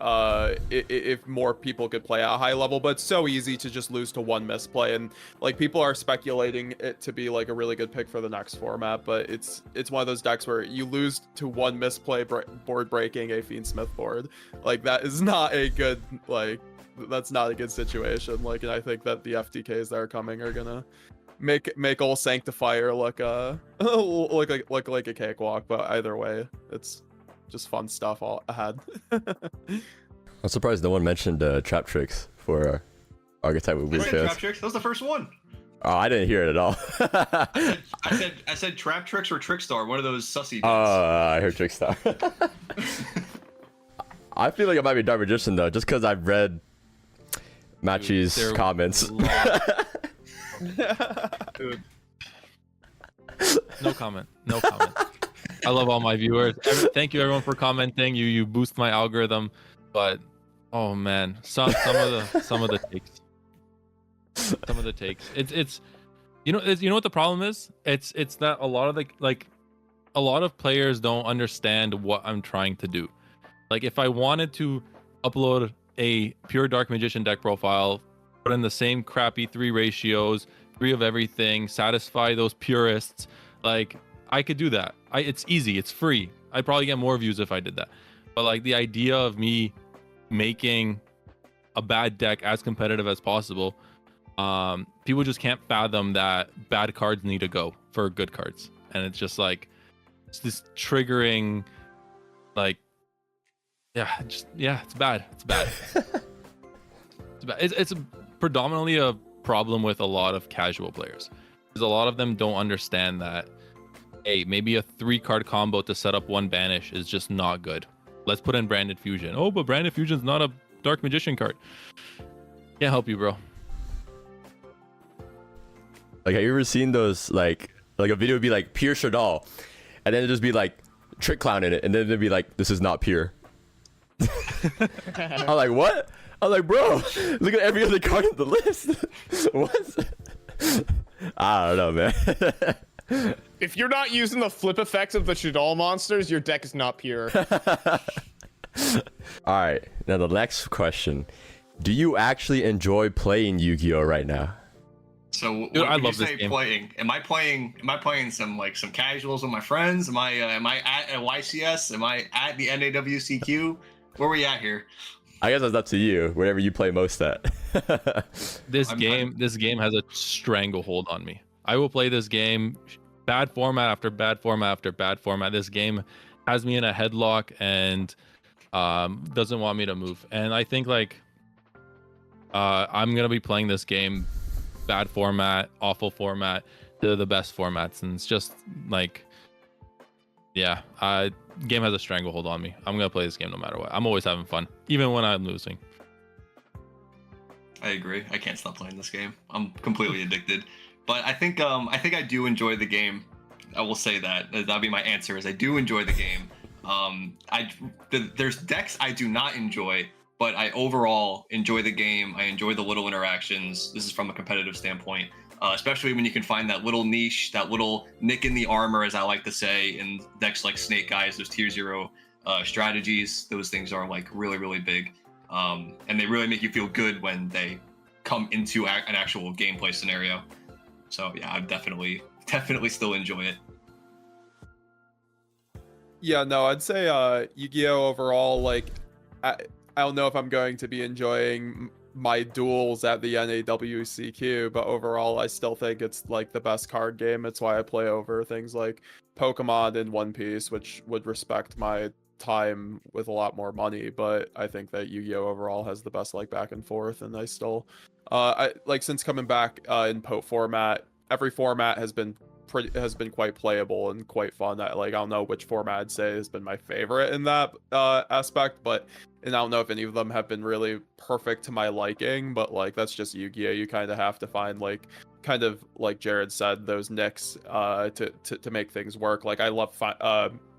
if more people could play at a high level, but it's so easy to just lose to one misplay, and like people are speculating it to be like a really good pick for the next format, but it's one of those decks where you lose to one misplay board breaking a Fiend Smith board. Like that is not a good, like, that's not a good situation. Like, and I think that the FTKs that are coming are gonna make old Sanctifier look like a cakewalk, but either way, it's just fun stuff all ahead. I'm surprised no one mentioned trap tricks for Archetype with I Blue said Chaos. trap tricks. That was the first one. Oh, I didn't hear it at all. I said trap tricks or Trickstar, one of those sussy. I heard Trickstar. I feel like it might be Dark Magician though, just because I've read Machi's Dude, comments. Dude. No comment. I love all my viewers. Thank you everyone for commenting. You boost my algorithm, but oh man, some of the takes. Some of the takes. It's you know what the problem is? It's that a lot of players don't understand what I'm trying to do. Like if I wanted to upload a pure Dark Magician deck profile, put in the same crappy 3 ratios, 3 of everything, satisfy those purists, like I could do that. It's easy, it's free. I'd probably get more views if I did that. But like the idea of me making a bad deck as competitive as possible, people just can't fathom that bad cards need to go for good cards. And it's just like, it's this triggering, like, it's bad. It's bad. It's predominantly a problem with a lot of casual players, because a lot of them don't understand that, hey, maybe a 3-card combo to set up 1 banish is just not good. Let's put in Branded Fusion. Oh, but Branded Fusion's not a Dark Magician card. Can't help you, bro. Like, have you ever seen those, like a video would be like pure Shadal, and then it'd just be like Trick Clown in it, and then it'd be like, this is not pure. I'm like, what? I'm like, bro, look at every other card in the list. What? I don't know, man. If you're not using the flip effects of the Shadal monsters, your deck is not pure. All right, now the next question: do you actually enjoy playing Yu-Gi-Oh right now? So Dude, what I would you love this say game. playing? Am I playing some some casuals with my friends? Am I at a YCS? Am I at the NAWCQ? Where are we at here? I guess that's up to you. Whatever you play most at. This I'm- game has a stranglehold on me. I will play this game, bad format after bad format after bad format. This game has me in a headlock and doesn't want me to move. And I think like I'm gonna be playing this game, bad format, awful format, to the best formats, and it's just like, yeah, game has a stranglehold on me. I'm gonna play this game no matter what. I'm always having fun, even when I'm losing. I agree. I can't stop playing this game. I'm completely addicted. But I think I do enjoy the game. I will say that. That'll be my answer. Is I do enjoy the game. There's decks I do not enjoy, but I overall enjoy the game. I enjoy the little interactions. This is from a competitive standpoint, especially when you can find that little niche, that little nick in the armor, as I like to say, in decks like Snake Eyes, those tier 0 strategies. Those things are like really, really big. And they really make you feel good when they come into an actual gameplay scenario. So yeah, I definitely still enjoy it. Yeah, no, I'd say Yu-Gi-Oh overall, like I don't know if I'm going to be enjoying my duels at the NAWCQ, but overall I still think it's like the best card game. It's why I play over things like Pokemon and One Piece, which would respect my time with a lot more money, but I think that Yu-Gi-Oh overall has the best like back and forth, and I still I like, since coming back in POT format, every format has been quite playable and quite fun. I don't know which format I'd say has been my favorite in that aspect, but and I don't know if any of them have been really perfect to my liking, but like that's just Yu-Gi-Oh. You kind of have to find like, kind of like Jared said, those nicks to make things work. Like I love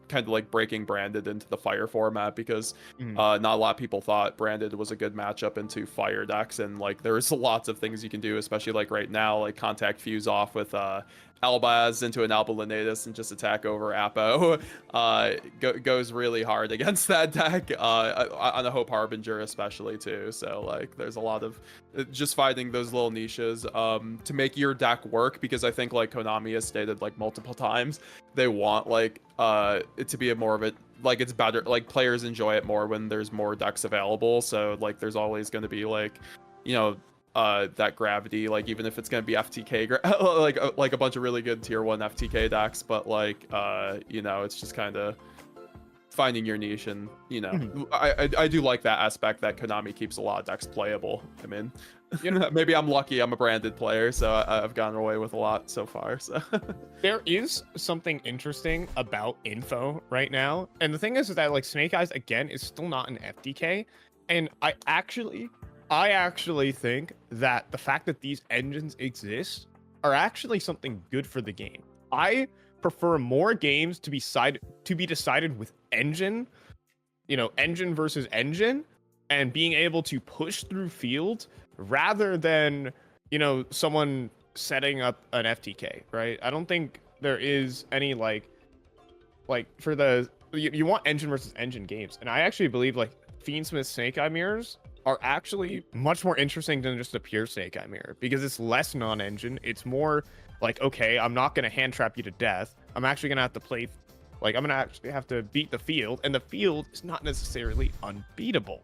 kind of like breaking Branded into the fire format, because not a lot of people thought Branded was a good matchup into fire decks, and like there's lots of things you can do, especially like right now, like contact fuse off with Albaz into an Albalanetus and just attack over Apo goes really hard against that deck, on a Hope Harbinger especially too. So like there's a lot of just finding those little niches to make your deck work, because I think like Konami has stated like multiple times, they want like it to be a more of it, like it's better, like players enjoy it more when there's more decks available. So like there's always going to be like, you know, that gravity, like even if it's going to be FTK like a bunch of really good tier 1 FTK decks, but like you know, it's just kind of finding your niche. And you know, I do like that aspect that Konami keeps a lot of decks playable. I mean, you know, maybe I'm lucky, I'm a Branded player, so I've gotten away with a lot so far. So There is something interesting about info right now, and the thing is that like Snake Eyes again is still not an FTK, and I actually think that the fact that these engines exist are actually something good for the game. I prefer more games to be decided with engine, you know, engine versus engine, and being able to push through fields rather than, you know, someone setting up an FTK, right? I don't think there is any like for the you want engine versus engine games, and I actually believe like Fiendsmith Snake Eye mirrors are actually much more interesting than just a pure Snake Eye mirror, because it's less non-engine. It's more like, okay, I'm not going to hand trap you to death. I'm actually going to have to play, like, I'm going to actually have to beat the field, and the field is not necessarily unbeatable,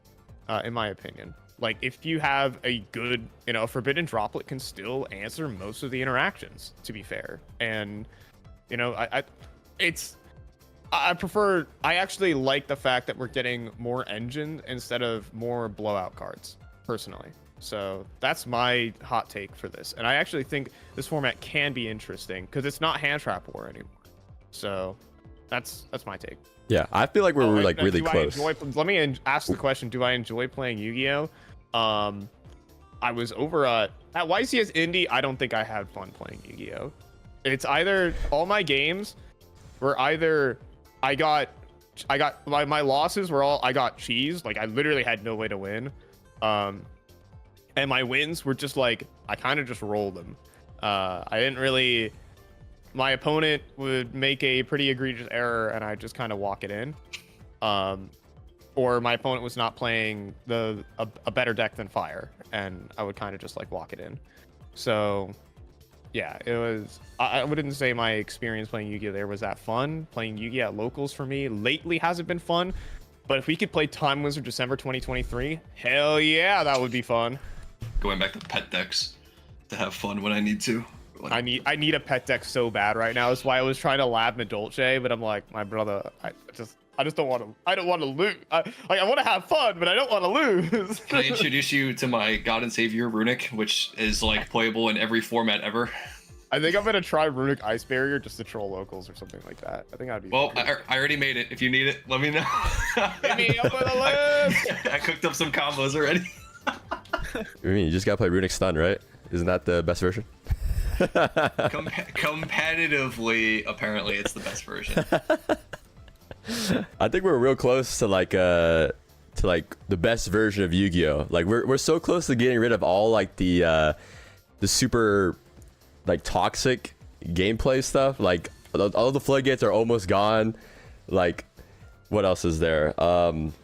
in my opinion. Like, if you have a good, you know, Forbidden Droplet can still answer most of the interactions, to be fair. And, you know, I actually like the fact that we're getting more engine instead of more blowout cards, personally. So that's my hot take for this. And I actually think this format can be interesting because it's not hand trap war anymore. So that's my take. Yeah, I feel like we're like really close. Let me ask the question: do I enjoy playing Yu-Gi-Oh? I was over at YCS Indie. I don't think I had fun playing Yu-Gi-Oh. It's either all my games were either I got my losses were all I got cheese, like I literally had no way to win, and my wins were just like I kind of just rolled them. I didn't really. My opponent would make a pretty egregious error, and I just kind of walk it in, or my opponent was not playing a better deck than Fire, and I would kind of just like walk it in. So yeah, it was. I wouldn't say my experience playing Yu-Gi-Oh there was that fun. Playing Yu-Gi-Oh at locals for me lately hasn't been fun. But if we could play Time Wizard December 2023, hell yeah, that would be fun. Going back to pet decks to have fun when I need to. I need a pet deck so bad right now. That's why I was trying to lab Medolce, but I'm like, my brother, I just don't want to. I don't want to lose. I want to have fun, but I don't want to lose. Can I introduce you to my God and Savior Runic, which is like playable in every format ever? I think I'm gonna try Runic Ice Barrier just to troll locals or something like that. I think I'd be. Well, I already made it. If you need it, let me know. Hit me up on the list. I cooked up some combos already. I mean, you just gotta play Runic Stun, right? Isn't that the best version? Competitively, apparently, it's the best version. I think we're real close to like the best version of Yu-Gi-Oh. Like we're so close to getting rid of all like the super like toxic gameplay stuff. Like all the floodgates are almost gone. Like what else is there?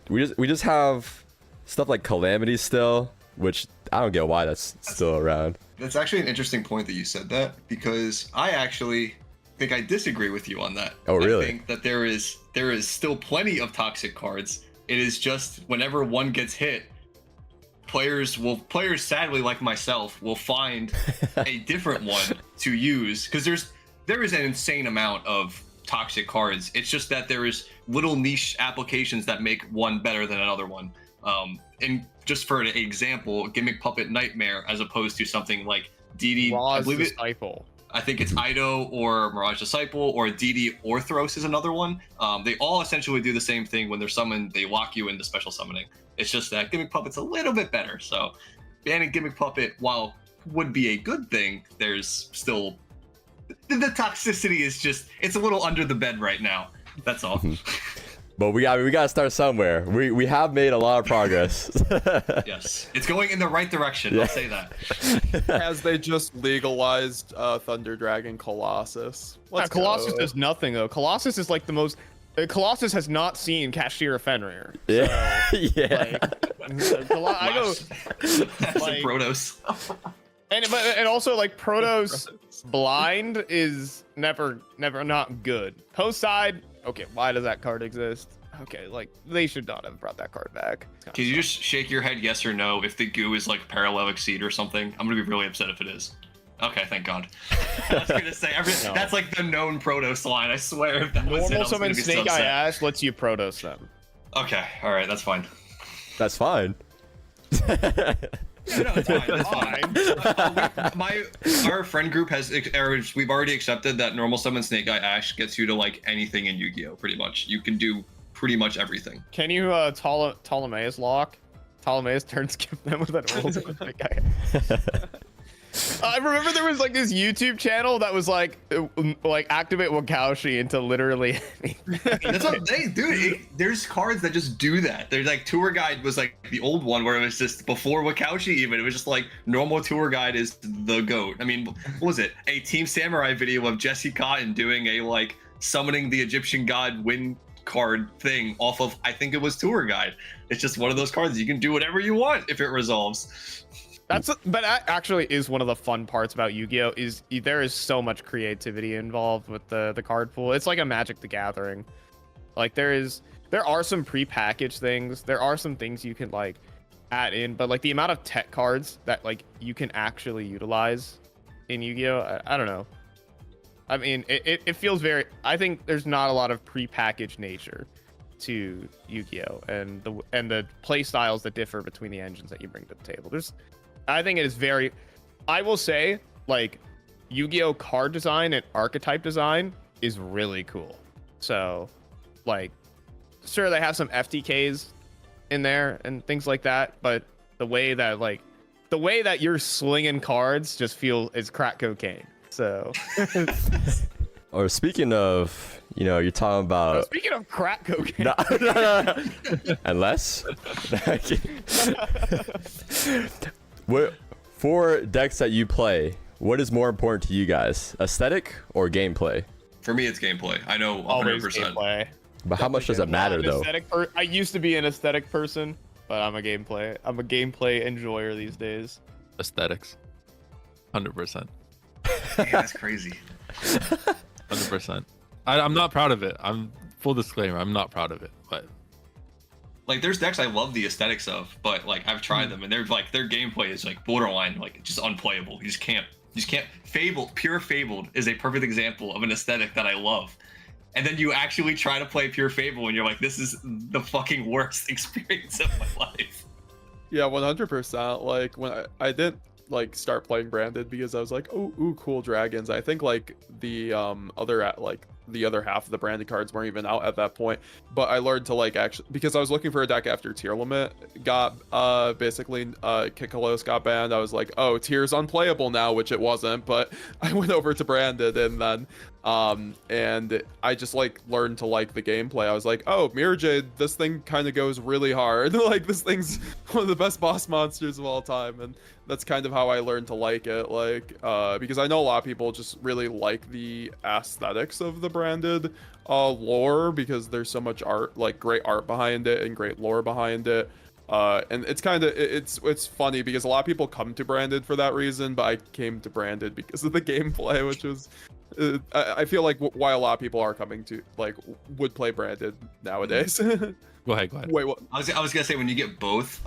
We just have stuff like Calamity still, which I don't get why that's still around. That's actually an interesting point that you said that, because I actually think I disagree with you on that. Oh, really? I think that there is still plenty of toxic cards. It is just whenever one gets hit, players sadly like myself will find a different one to use, because there is an insane amount of toxic cards. It's just that there is little niche applications that make one better than another one. And just for an example, Gimmick Puppet Nightmare as opposed to something like DD, I believe it. Disciple. I think it's Ido or Mirage Disciple, or DD Orthros is another one. They all essentially do the same thing. When they're summoned, they lock you into special summoning. It's just that Gimmick Puppet's a little bit better. So banning Gimmick Puppet, while would be a good thing, there's still the toxicity is just, it's a little under the bed right now. That's all. But we gotta start somewhere. We have made a lot of progress. Yes, it's going in the right direction. Yeah. I'll say that. As they just legalized Thunder Dragon Colossus. Colossus does nothing though. Colossus is like the most. Colossus has not seen Cashier Fenrir. Yeah. So, Yeah. I go. Like, Protos. And also like Protos blind is never not good. Post side, okay, why does that card exist? Okay, like they should not have brought that card back. Can you just shake your head yes or no if the goo is like Parallel Exceed or something? I'm gonna be really upset if it is. Okay, thank God. I was gonna say No. That's like the known Protos line. I swear. If that was it, I Normal was summon gonna be so Snake Eye upset. Ash lets you Protos them. Okay, all right, that's fine. That's fine. Yeah, no, it's fine. It's fine. Our friend group we've already accepted that normal summon Snake Eye Ash gets you to like anything in Yu-Gi-Oh. Pretty much, you can do pretty much everything. Can you Ptolemaeus lock? Ptolemaeus turn skip them with that roll. I remember there was like this YouTube channel that was like activate Wakaushi into literally. That's what they do. There's cards that just do that. There's like Tour Guide was like the old one where it was just before Wakaushi even. It was just like normal Tour Guide is the GOAT. I mean, what was it? A Team Samurai video of Jesse Cotton doing a like summoning the Egyptian god win card thing off of, I think it was Tour Guide. It's just one of those cards. You can do whatever you want if it resolves. But that actually is one of the fun parts about Yu-Gi-Oh! Is there is so much creativity involved with the card pool. It's like a Magic the Gathering. Like there are some pre-packaged things. There are some things you can like add in, but like the amount of tech cards that like you can actually utilize in Yu-Gi-Oh! I don't know. I mean, it feels very. I think there's not a lot of pre-packaged nature to Yu-Gi-Oh! and the play styles that differ between the engines that you bring to the table. I think it is very, I will say, like, Yu-Gi-Oh! Card design and archetype design is really cool. So, like, sure, they have some FTKs in there and things like that, but the way that you're slinging cards just is crack cocaine. So. Or speaking of, you're talking about. Speaking of crack cocaine. No. Unless. For decks that you play, what is more important to you guys, aesthetic or gameplay? For me, it's gameplay. I know 100%. Always gameplay. But how much does it matter though? I used to be an aesthetic person, but I'm a gameplay enjoyer these days. Aesthetics. 100%. Yeah, that's crazy. 100%. I'm not proud of it. I'm full disclaimer. I'm not proud of it, but Like, there's decks I love the aesthetics of, but like I've tried them and they're like their gameplay is like borderline, like just unplayable. You just can't. Fabled, pure Fabled is a perfect example of an aesthetic that I love. And then you actually try to play pure Fable and you're like, this is the fucking worst experience of my life. Yeah, 100%. Like when I didn't like start playing branded because I was like, oh, ooh, cool dragons. I think like the other half of the branded cards weren't even out at that point. But I learned to like actually, because I was looking for a deck after Tier Limit got basically Kikalos got banned. I was like, oh, Tier's unplayable now, which it wasn't. But I went over to branded and then and I just like learned to like the gameplay. I was like, oh, Mirror Jade, this thing kind of goes really hard. Like this thing's one of the best boss monsters of all time, and that's kind of how I learned to like it. Like because I know a lot of people just really like the aesthetics of the branded lore because there's so much art, like great art behind it and great lore behind it. And it's kind of it's funny because a lot of people come to branded for that reason, but I came to branded because of the gameplay, which was I feel like why a lot of people are coming to like would play branded nowadays. go ahead. Wait, what? I was gonna say when you get both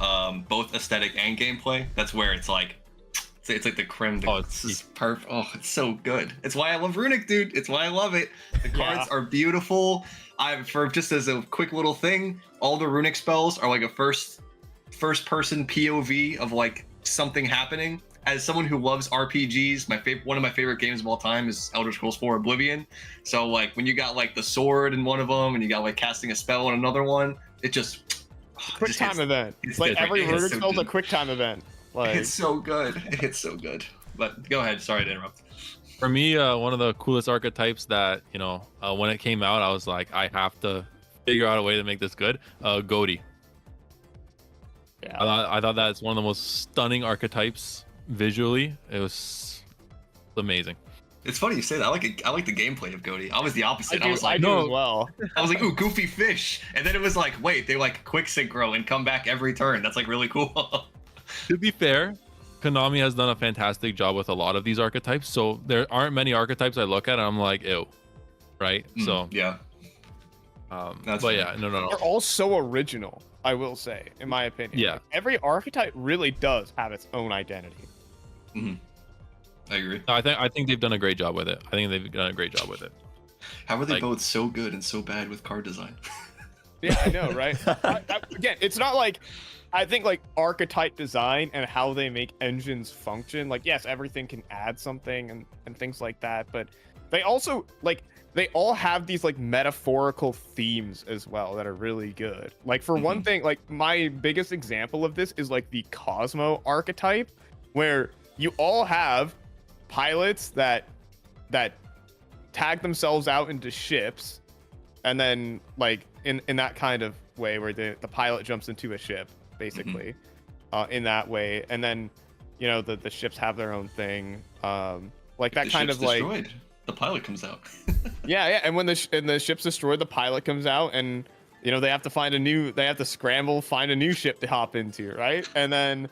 aesthetic and gameplay, that's where it's like like the creme. It's perfect. Oh, it's so good. It's why I love Runic, dude. It's why I love it. The cards are beautiful. For just as a quick little thing, all the Runic spells are like a first person POV of like something happening. As someone who loves RPGs, one of my favorite games of all time is Elder Scrolls 4 Oblivion. So like when you got like the sword in one of them and you got like casting a spell in another one, it just quick time event. It's like every Runic spell's a quick time event. Like it's so good. It's so good. But go ahead. Sorry to interrupt. For me, one of the coolest archetypes that when it came out, I was like, I have to figure out a way to make this good. Goaty. Yeah. I thought that's one of the most stunning archetypes visually. It was amazing. It's funny you say that. I like the gameplay of Goaty. I was the opposite. I was like, I do as well. I was like, ooh, goofy fish. And then it was like, wait, they like quick synchro and come back every turn. That's like really cool. To be fair, Konami has done a fantastic job with a lot of these archetypes. So there aren't many archetypes I look at and I'm like, ew. Right? So yeah. But funny. Yeah, no. They're all so original, I will say, in my opinion. Yeah. Like, every archetype really does have its own identity. Mm-hmm. I agree. I think they've done a great job with it. How are they both so good and so bad with card design? Yeah, I know, right? Again, it's not like I think like archetype design and how they make engines function. Like, yes, everything can add something and things like that, but they also like they all have these like metaphorical themes as well that are really good. Like for one thing, like my biggest example of this is like the Cosmo archetype, where you all have pilots that tag themselves out into ships, and then like in that kind of way where the pilot jumps into a ship basically, in that way, and then the ships have their own thing, like that kind of like destroyed. The pilot comes out. yeah, and when the ship's destroyed, the pilot comes out, and they have to scramble, find a new ship to hop into, right? And then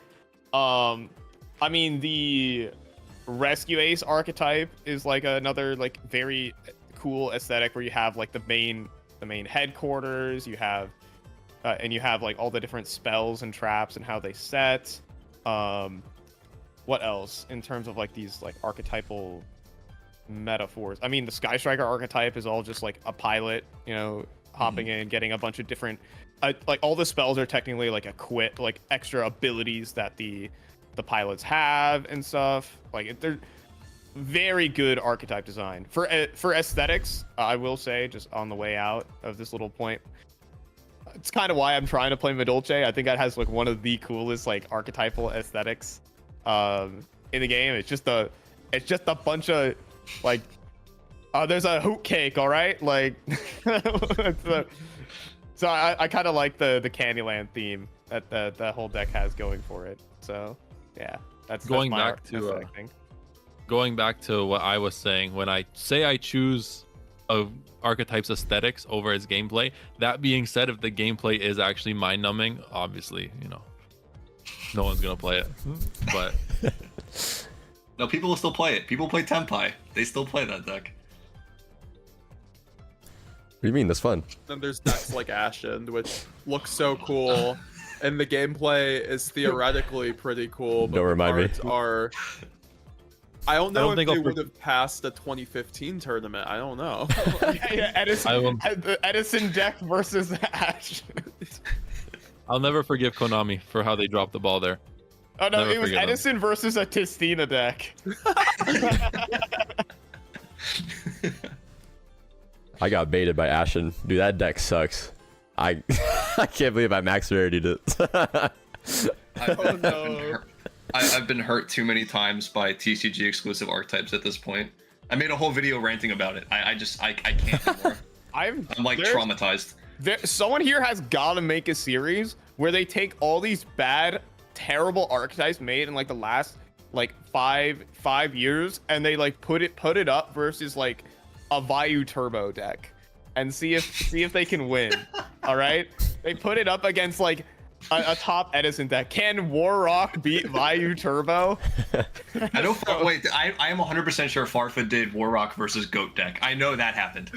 I mean, the Rescue Ace archetype is like another like very cool aesthetic where you have like the main headquarters, you have like all the different spells and traps and how they set. What else in terms of like these like archetypal metaphors? I mean, the Sky Striker archetype is all just like a pilot, hopping in, getting a bunch of different like all the spells are technically like extra abilities that the pilots have and stuff. Like they're very good archetype design for aesthetics. I will say, just on the way out of this little point, it's kind of why I'm trying to play Medolce. I think that has like one of the coolest like archetypal aesthetics in the game. It's just a bunch of like there's a hoot cake, all right, like so I kind of like the Candyland theme that the whole deck has going for it. So yeah, that's going my back to what I was saying. When I say I choose a archetype's aesthetics over its gameplay, that being said, if the gameplay is actually mind-numbing, obviously no one's gonna play it. But No, people will still play it. People play Tempai. They still play that deck. What do you mean? That's fun. Then there's decks like Ashen, which looks so cool, and the gameplay is theoretically pretty cool. But Don't remind me. the cards are. I don't know think if they I'll would have passed the 2015 tournament. I don't know. Yeah, the Edison deck versus Ash. I'll never forgive Konami for how they dropped the ball there. Oh no, Never it was forgive them. Edison versus a Tistina deck. I got baited by Ashen. Dude, that deck sucks. I I can't believe I max rarity it. I've been hurt too many times by TCG exclusive archetypes at this point. I made a whole video ranting about it. I can't anymore. I'm like traumatized. Someone here has got to make a series where they take all these bad, terrible archetypes made in like the last like five years, and they like put it up versus like a YuGiOh Turbo deck, and see if they can win. All right, they put it up against like a top Edison deck. Can Warrock beat YuGiOh Turbo? I know. Wait, I am 100% sure Farfa did Warrock versus Goat deck. I know that happened.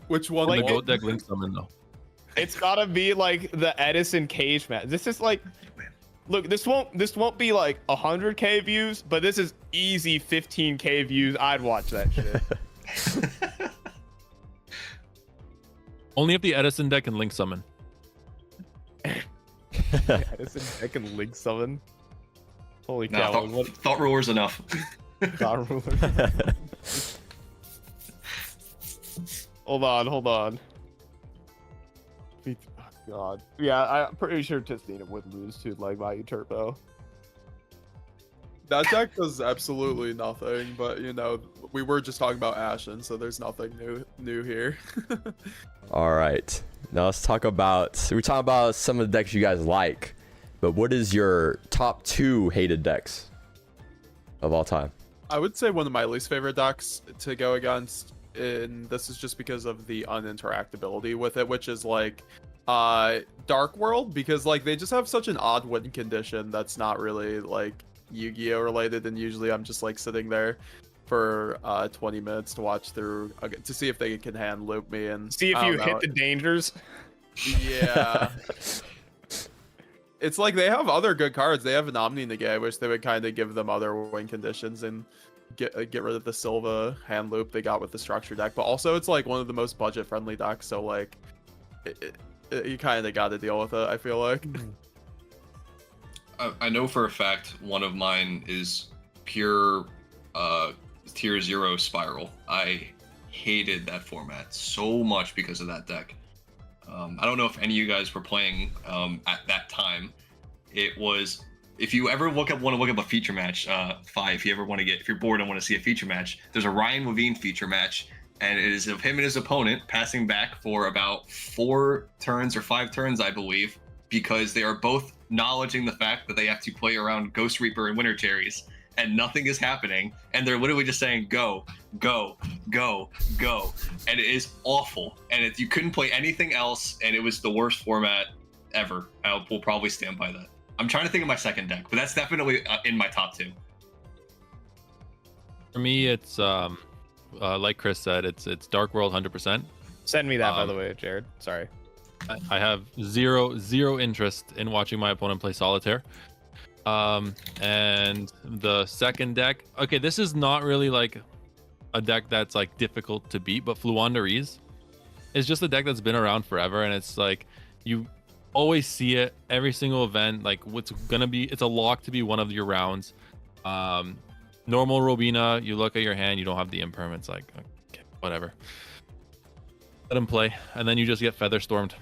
Which one? The Like, goat deck links summon though. It's gotta be like the Edison cage match. This is like, look, this won't be like 100K views, but this is easy 15K views. I'd watch that shit. Only if the Edison deck can link summon. Edison deck and link summon. Holy No, cow! thought ruler's enough. Thought ruler. Hold on. Oh, God. Yeah, I'm pretty sure Tistina would lose to like YuGiOh Turbo. That deck does absolutely nothing, but you know, we were just talking about Ashen, so there's nothing new here. All right. Now let's talk about. We talk about some of the decks you guys like, but what is your top 2 hated decks of all time? I would say one of my least favorite decks to go against, and this is just because of the uninteractability with it, which is like Dark World, because like they just have such an odd win condition that's not really like Yu-Gi-Oh related, and usually I'm just like sitting there for 20 minutes to watch through to see if they can hand loop me and See if you hit the dangers. Yeah. It's like they have other good cards. They have an Omni Negate. I wish they would kind of give them other win conditions and get rid of the Silva hand loop they got with the structure deck. But also it's like one of the most budget friendly decks, so like you kind of got to deal with it, I feel like. I know for a fact one of mine is pure tier 0 Spiral. I hated that format so much because of that deck. I don't know if any of you guys were playing at that time. It was, if you ever want to look up a feature match, if you're bored and want to see a feature match, there's a Ryan Levine feature match, and it is of him and his opponent passing back for about 4 turns or 5 turns, I believe, because they are both acknowledging the fact that they have to play around Ghost Reaper and Winter Cherries, and nothing is happening, and they're literally just saying go, go, go, go, and it is awful. And you couldn't play anything else, and it was the worst format ever. I will probably stand by that. I'm trying to think of my second deck, but that's definitely in my top 2. For me, it's like Chris said, it's Dark World 100%. Send me that, by the way, Jared. Sorry. I have zero interest in watching my opponent play Solitaire. And the second deck, okay, this is not really like a deck that's like difficult to beat, but Fluandereeze is just a deck that's been around forever, and it's like you always see it every single event. Like it's a lock to be one of your rounds. Normal Robina, you look at your hand, you don't have the imperm, it's like okay, whatever. Let him play, and then you just get Feather Stormed.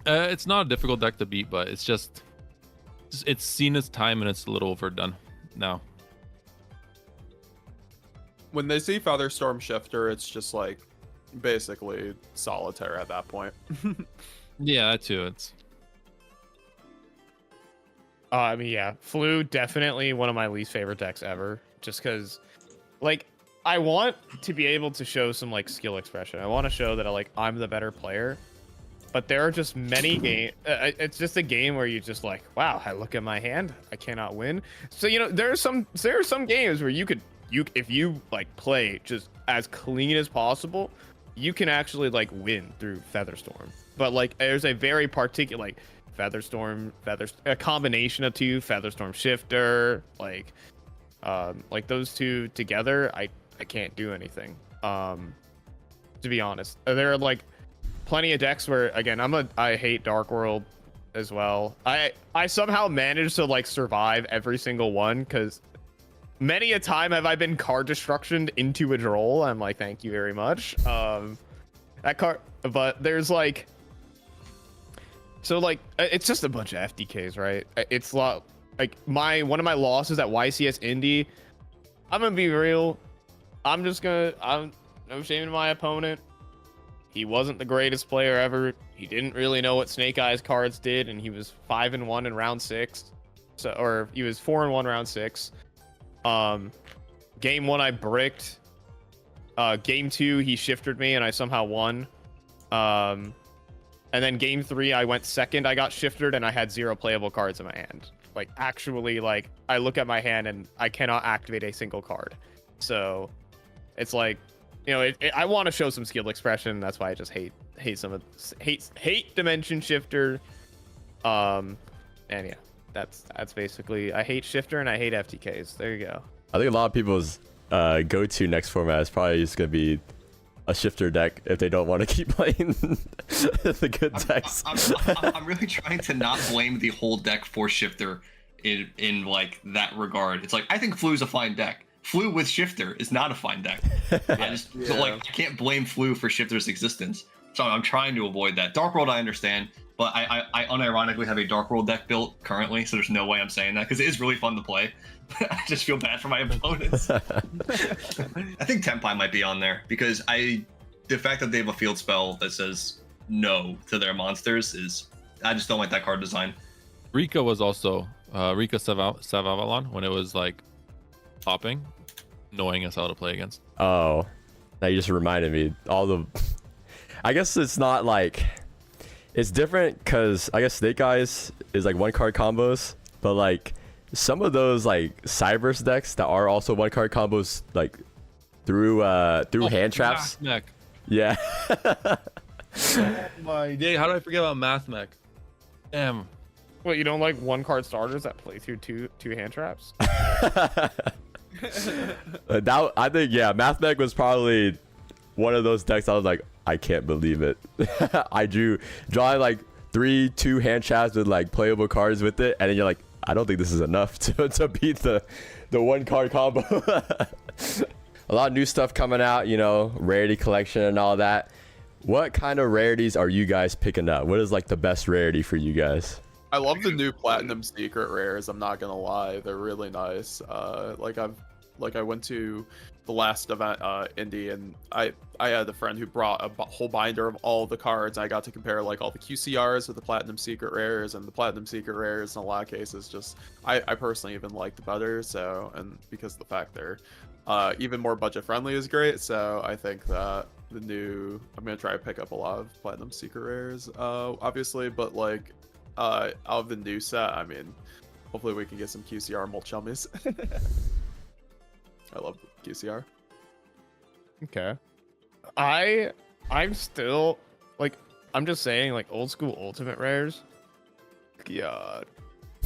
It's not a difficult deck to beat, but it's seen its time and it's a little overdone now. When they see Featherstorm Shifter, it's just like basically Solitaire at that point. Yeah, that too. It's I mean, yeah, Flu definitely one of my least favorite decks ever. Just because, like, I want to be able to show some like skill expression. I want to show that I'm the better player, but there are just many games. It's just a game where you just like, wow, I look at my hand, I cannot win. So there are some games where if you like play just as clean as possible, you can actually like win through Featherstorm. But like there's a very particular like a combination of two, Featherstorm Shifter, like those two together, I can't do anything. To be honest, there are like plenty of decks where, again, I hate Dark World as well. I somehow managed to like survive every single one, because many a time have I been card destructioned into a droll. I'm like, thank you very much. That card, but there's like, so like it's just a bunch of FDKs, right? It's like one of my losses at YCS Indy. I'm gonna be real. I'm no shame in my opponent. He wasn't the greatest player ever. He didn't really know what Snake Eyes cards did, and he was 5-1 in round 6. Or he was 4-1 round 6. Game 1 I bricked. Game 2 he shifted me and I somehow won. And then game 3 I went second. I got shifted and I had 0 playable cards in my hand. Like actually, like I look at my hand and I cannot activate a single card. So it's like, I want to show some skill expression. That's why I just hate Dimension Shifter. And yeah, that's basically, I hate Shifter and I hate FTKs. There you go. I think a lot of people's go-to next format is probably just gonna be a Shifter deck if they don't want to keep playing the good decks. I'm really trying to not blame the whole deck for Shifter in like that regard. It's like, I think Flu's a fine deck. Flu with Shifter is not a fine deck. I can't blame Flu for Shifter's existence. So I'm trying to avoid that. Dark World I understand, but I unironically have a Dark World deck built currently, so there's no way I'm saying that, because it is really fun to play. I just feel bad for my opponents. I think Tenpai might be on there, because the fact that they have a field spell that says no to their monsters is, I just don't like that card design. Rika was also Rika Savavalon when it was like popping, knowing us how to play against. Oh, now you just reminded me. I guess it's not like, it's different because I guess Snake Eyes is like 1-card combos, but like some of those like Cyberse decks that are also 1-card combos, like through hand traps. Math Mech. Yeah. Oh my day, how did I forget about Math Mech? Damn. Well, you don't like 1-card starters that play through two hand traps? I think, yeah, Math Mech was probably one of those decks I was like, I can't believe it. I drawing like 3-2 hand traps with like playable cards with it, and then you're like, I don't think this is enough to beat the 1-card combo. A lot of new stuff coming out, Rarity collection and all that. What kind of rarities are you guys picking up? What is like the best rarity for you guys? I love the new Platinum Secret rares. I'm not gonna lie, they're really nice. I went to the last event, Indy, and I had a friend who brought a whole binder of all the cards. I got to compare like all the QCRs with the Platinum Secret rares, and the Platinum Secret rares in a lot of cases just I personally even liked better. So, and because the fact they're even more budget friendly is great. So I think that I'm gonna try to pick up a lot of Platinum Secret rares, obviously, but like out of the new set, I mean, hopefully we can get some QCR Molchummies. I love QCR. Okay. I'm still like, I'm just saying, like, old school ultimate rares, God,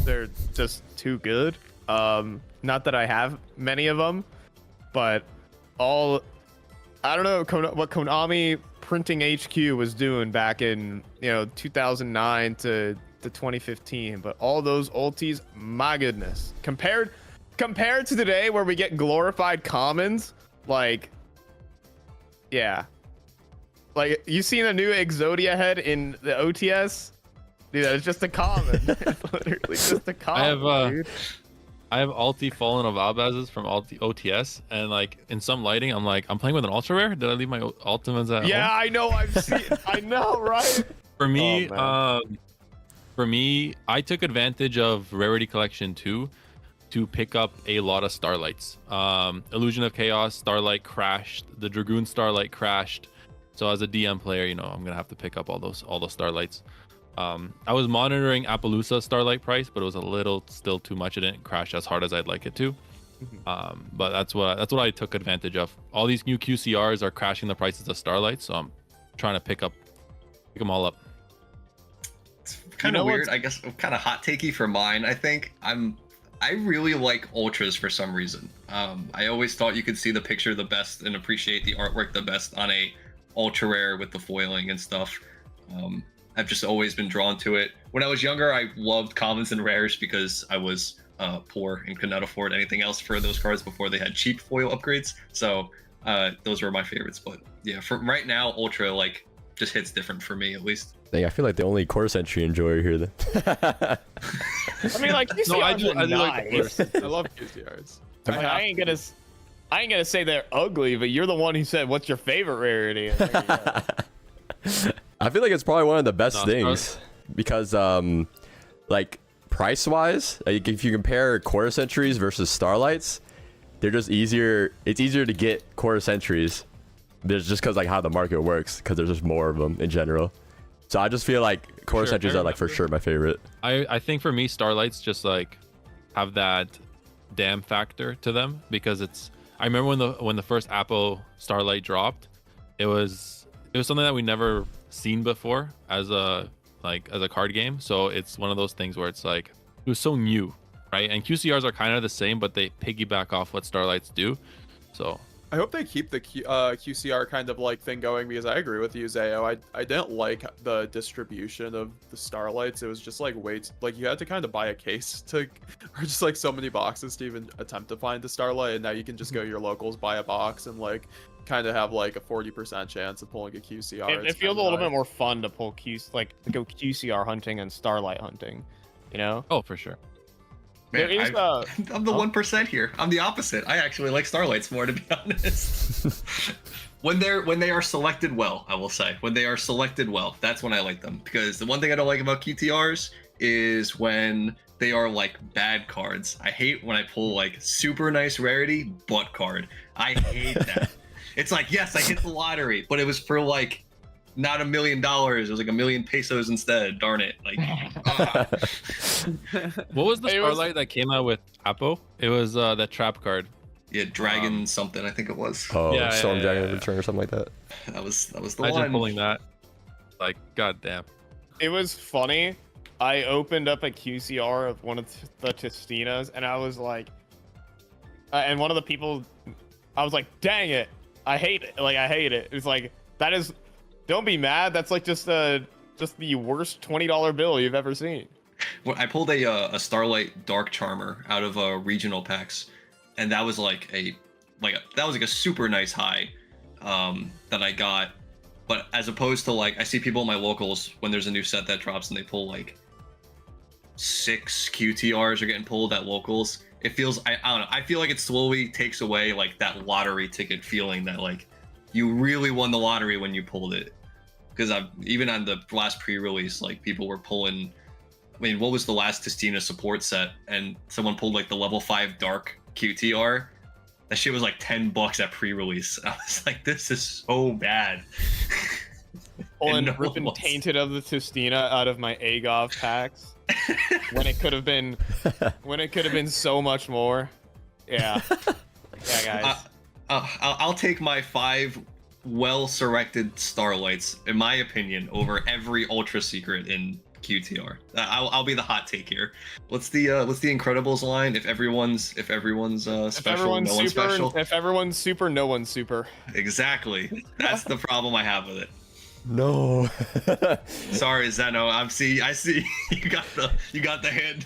they're just too good. Not that I have many of them, but I don't know what Konami Printing HQ was doing back in 2009 to 2015, but all those ultis, my goodness, compared to today where we get glorified commons, like, yeah, like, you seen a new Exodia head in the OTS? Dude, it's just a common. It's literally just a common. Dude. I have Alti Fallen of Albazes from OTS, and like in some lighting, I'm playing with an ultra rare. Did I leave my ultimates at home? I know. I've seen. I know, right? For me, I took advantage of Rarity Collection 2 to pick up a lot of Starlights. Illusion of Chaos Starlight crashed. The Dragoon Starlight crashed. So as a DM player, you know, I'm gonna have to pick up all those starlights. I was monitoring Appaloosa starlight price, but it was a little still too much. It didn't crash as hard as I'd like it to. But that's what I took advantage of. All these new QCRs are crashing the prices of starlights, so I'm trying to pick them all up. It's kind of weird. I guess kind of hot takey for mine. I think I really like ultras for some reason. I always thought you could see the picture the best and appreciate the artwork the best on a ultra rare with the foiling and stuff. I've just always been drawn to it. When I was younger, I loved commons and rares because I was poor and could not afford anything else for those cards before they had cheap foil upgrades. So those were my favorites. But yeah, for right now, ultra like just hits different for me at least. Dang, I feel like the only core entry enjoyer here then. I mean, like QCRs No, I do are like the nice. first. I love QCRs. I ain't gonna say they're ugly, but you're the one who said, "What's your favorite rarity?" And there you go. I feel like it's probably one of the best No, things because, like price wise, like if you compare core entries versus starlights, they're just easier. It's easier to get core entries. There's just because like how the market works, because there's just more of them in general. So I just feel like core Sure, entries I are like for remember. sure my favorite. I think for me, starlights just like have that damn factor to them, because it's. I remember when the first Apple Starlight dropped, it was something that we never seen before as a card game. So it's one of those things where it's like it was so new, right? And QCRs are kind of the same, but they piggyback off what starlights do. So I hope they keep the QCR kind of like thing going, because I agree with you, Xeyo. I didn't like the distribution of the starlights. It was just like like you had to kind of buy a case to, or just like so many boxes to even attempt to find the starlight. And now you can just go to your locals, buy a box, and like kind of have like a 40% chance of pulling a QCR. It It's feels a kinda little nice. bit more fun to pull to go QCR hunting and starlight hunting. You know, oh, for sure. there is I'm the 1% here. I'm the opposite. I actually like starlights more, to be honest. when they are selected well, I will say, when they are selected well, that's when I like them. Because the one thing I don't like about QTRs is when they are like bad cards. I hate when I pull like super nice rarity butt card. I hate that. It's like, yes, I hit the lottery, but it was for like not $1 million. It was like 1 million pesos instead. Darn it! Like, What was the It was- starlight that came out with Apple? It was that trap card. yeah, dragon something. I think it was. Oh, Yeah, Storm yeah, Dragon yeah. Return or something like that. That was the Imagine one. pulling that. Like, goddamn. It was funny. I opened up a QCR of one of the Tostinas, and I was like, and one of the people, I was like, dang it, I hate it. Like, I hate it. It's like, that is, don't be mad. That's like just the worst $20 bill you've ever seen. Well, I pulled a Starlight Dark Charmer out of regional packs, and that was like a super nice high that I got. But as opposed to like, I see people in my locals when there's a new set that drops and they pull like 6 QTRs are getting pulled at locals. It feels, I don't know, I feel like it slowly takes away like that lottery ticket feeling that like you really won the lottery when you pulled it. Because even on the last pre-release, like people were pulling, I mean, what was the last Tostina support set? And someone pulled like the level 5 Dark QTR. That shit was like $10 at pre-release. I was like, this is so bad. Pulling no one ripping wants- tainted of the Tostina out of my Agov packs when it could have been so much more. Yeah. Yeah, guys. I'll take my 5 well-selected starlights, in my opinion, over every ultra secret in QTR. I'll be the hot take here. What's the Incredibles line? If everyone's special, If everyone's no one's super, special. if everyone's super, no one's super. Exactly. That's the problem I have with it. No. Sorry, Zeno. I see you got the hint.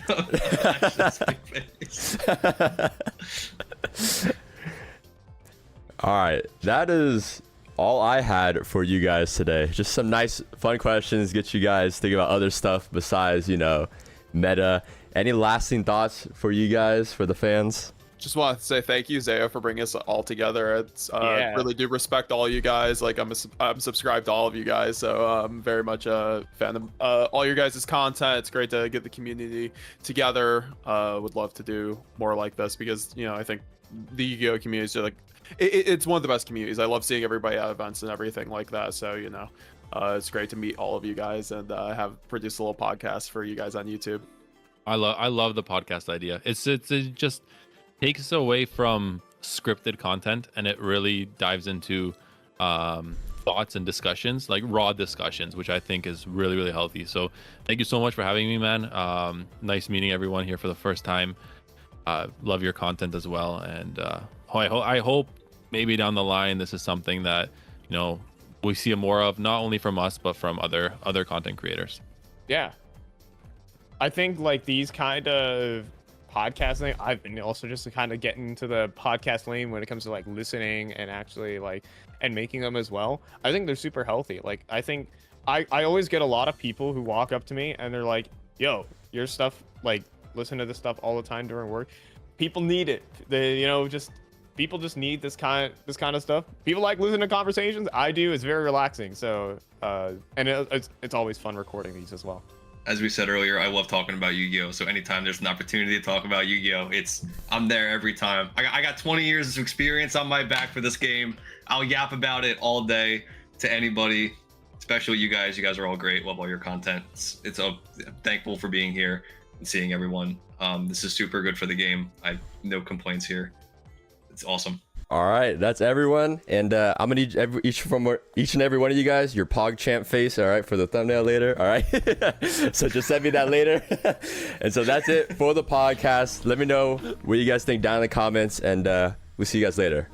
All right, that is all I had for you guys today. Just some nice, fun questions, get you guys thinking about other stuff besides, meta. Any lasting thoughts for you guys, for the fans? Just want to say thank you, Xeyo, for bringing us all together. It's Yeah. really do respect all you guys. Like I'm subscribed to all of you guys, so I'm very much a fan of all your guys' content. It's great to get the community together. Would love to do more like this because I think the Yu-Gi-Oh community is like it's one of the best communities. I love seeing everybody at events and everything like that. So it's great to meet all of you guys and have produced a little podcast for you guys on YouTube. I love the podcast idea. It just takes us away from scripted content and it really dives into thoughts and discussions, like raw discussions, which I think is really, really healthy. So thank you so much for having me, man. Nice meeting everyone here for the first time. Love your content as well. And I hope maybe down the line, this is something that, we see more of, not only from us, but from other content creators. Yeah. I think like these kind of podcasting, I've been also just kind of getting into the podcast lane when it comes to like listening and actually like and making them as well. I think they're super healthy. Like I think I always get a lot of people who walk up to me and they're like, yo, your stuff, like listen to this stuff all the time during work. People need it. People just need this kind of stuff. People like listening to conversations. I do. It's very relaxing. So and it's always fun recording these as well. As we said earlier, I love talking about Yu-Gi-Oh! So anytime there's an opportunity to talk about Yu-Gi-Oh! I'm there every time. I got 20 years of experience on my back for this game. I'll yap about it all day to anybody, especially you guys. You guys are all great. Love all your content. I'm thankful for being here and seeing everyone. This is super good for the game. I have no complaints here. It's awesome. All right, that's everyone, and I'm gonna need each and every one of you guys your PogChamp face, all right, for the thumbnail later, all right. So just send me that later. And so that's it for the podcast. Let me know what you guys think down in the comments, and we'll see you guys later.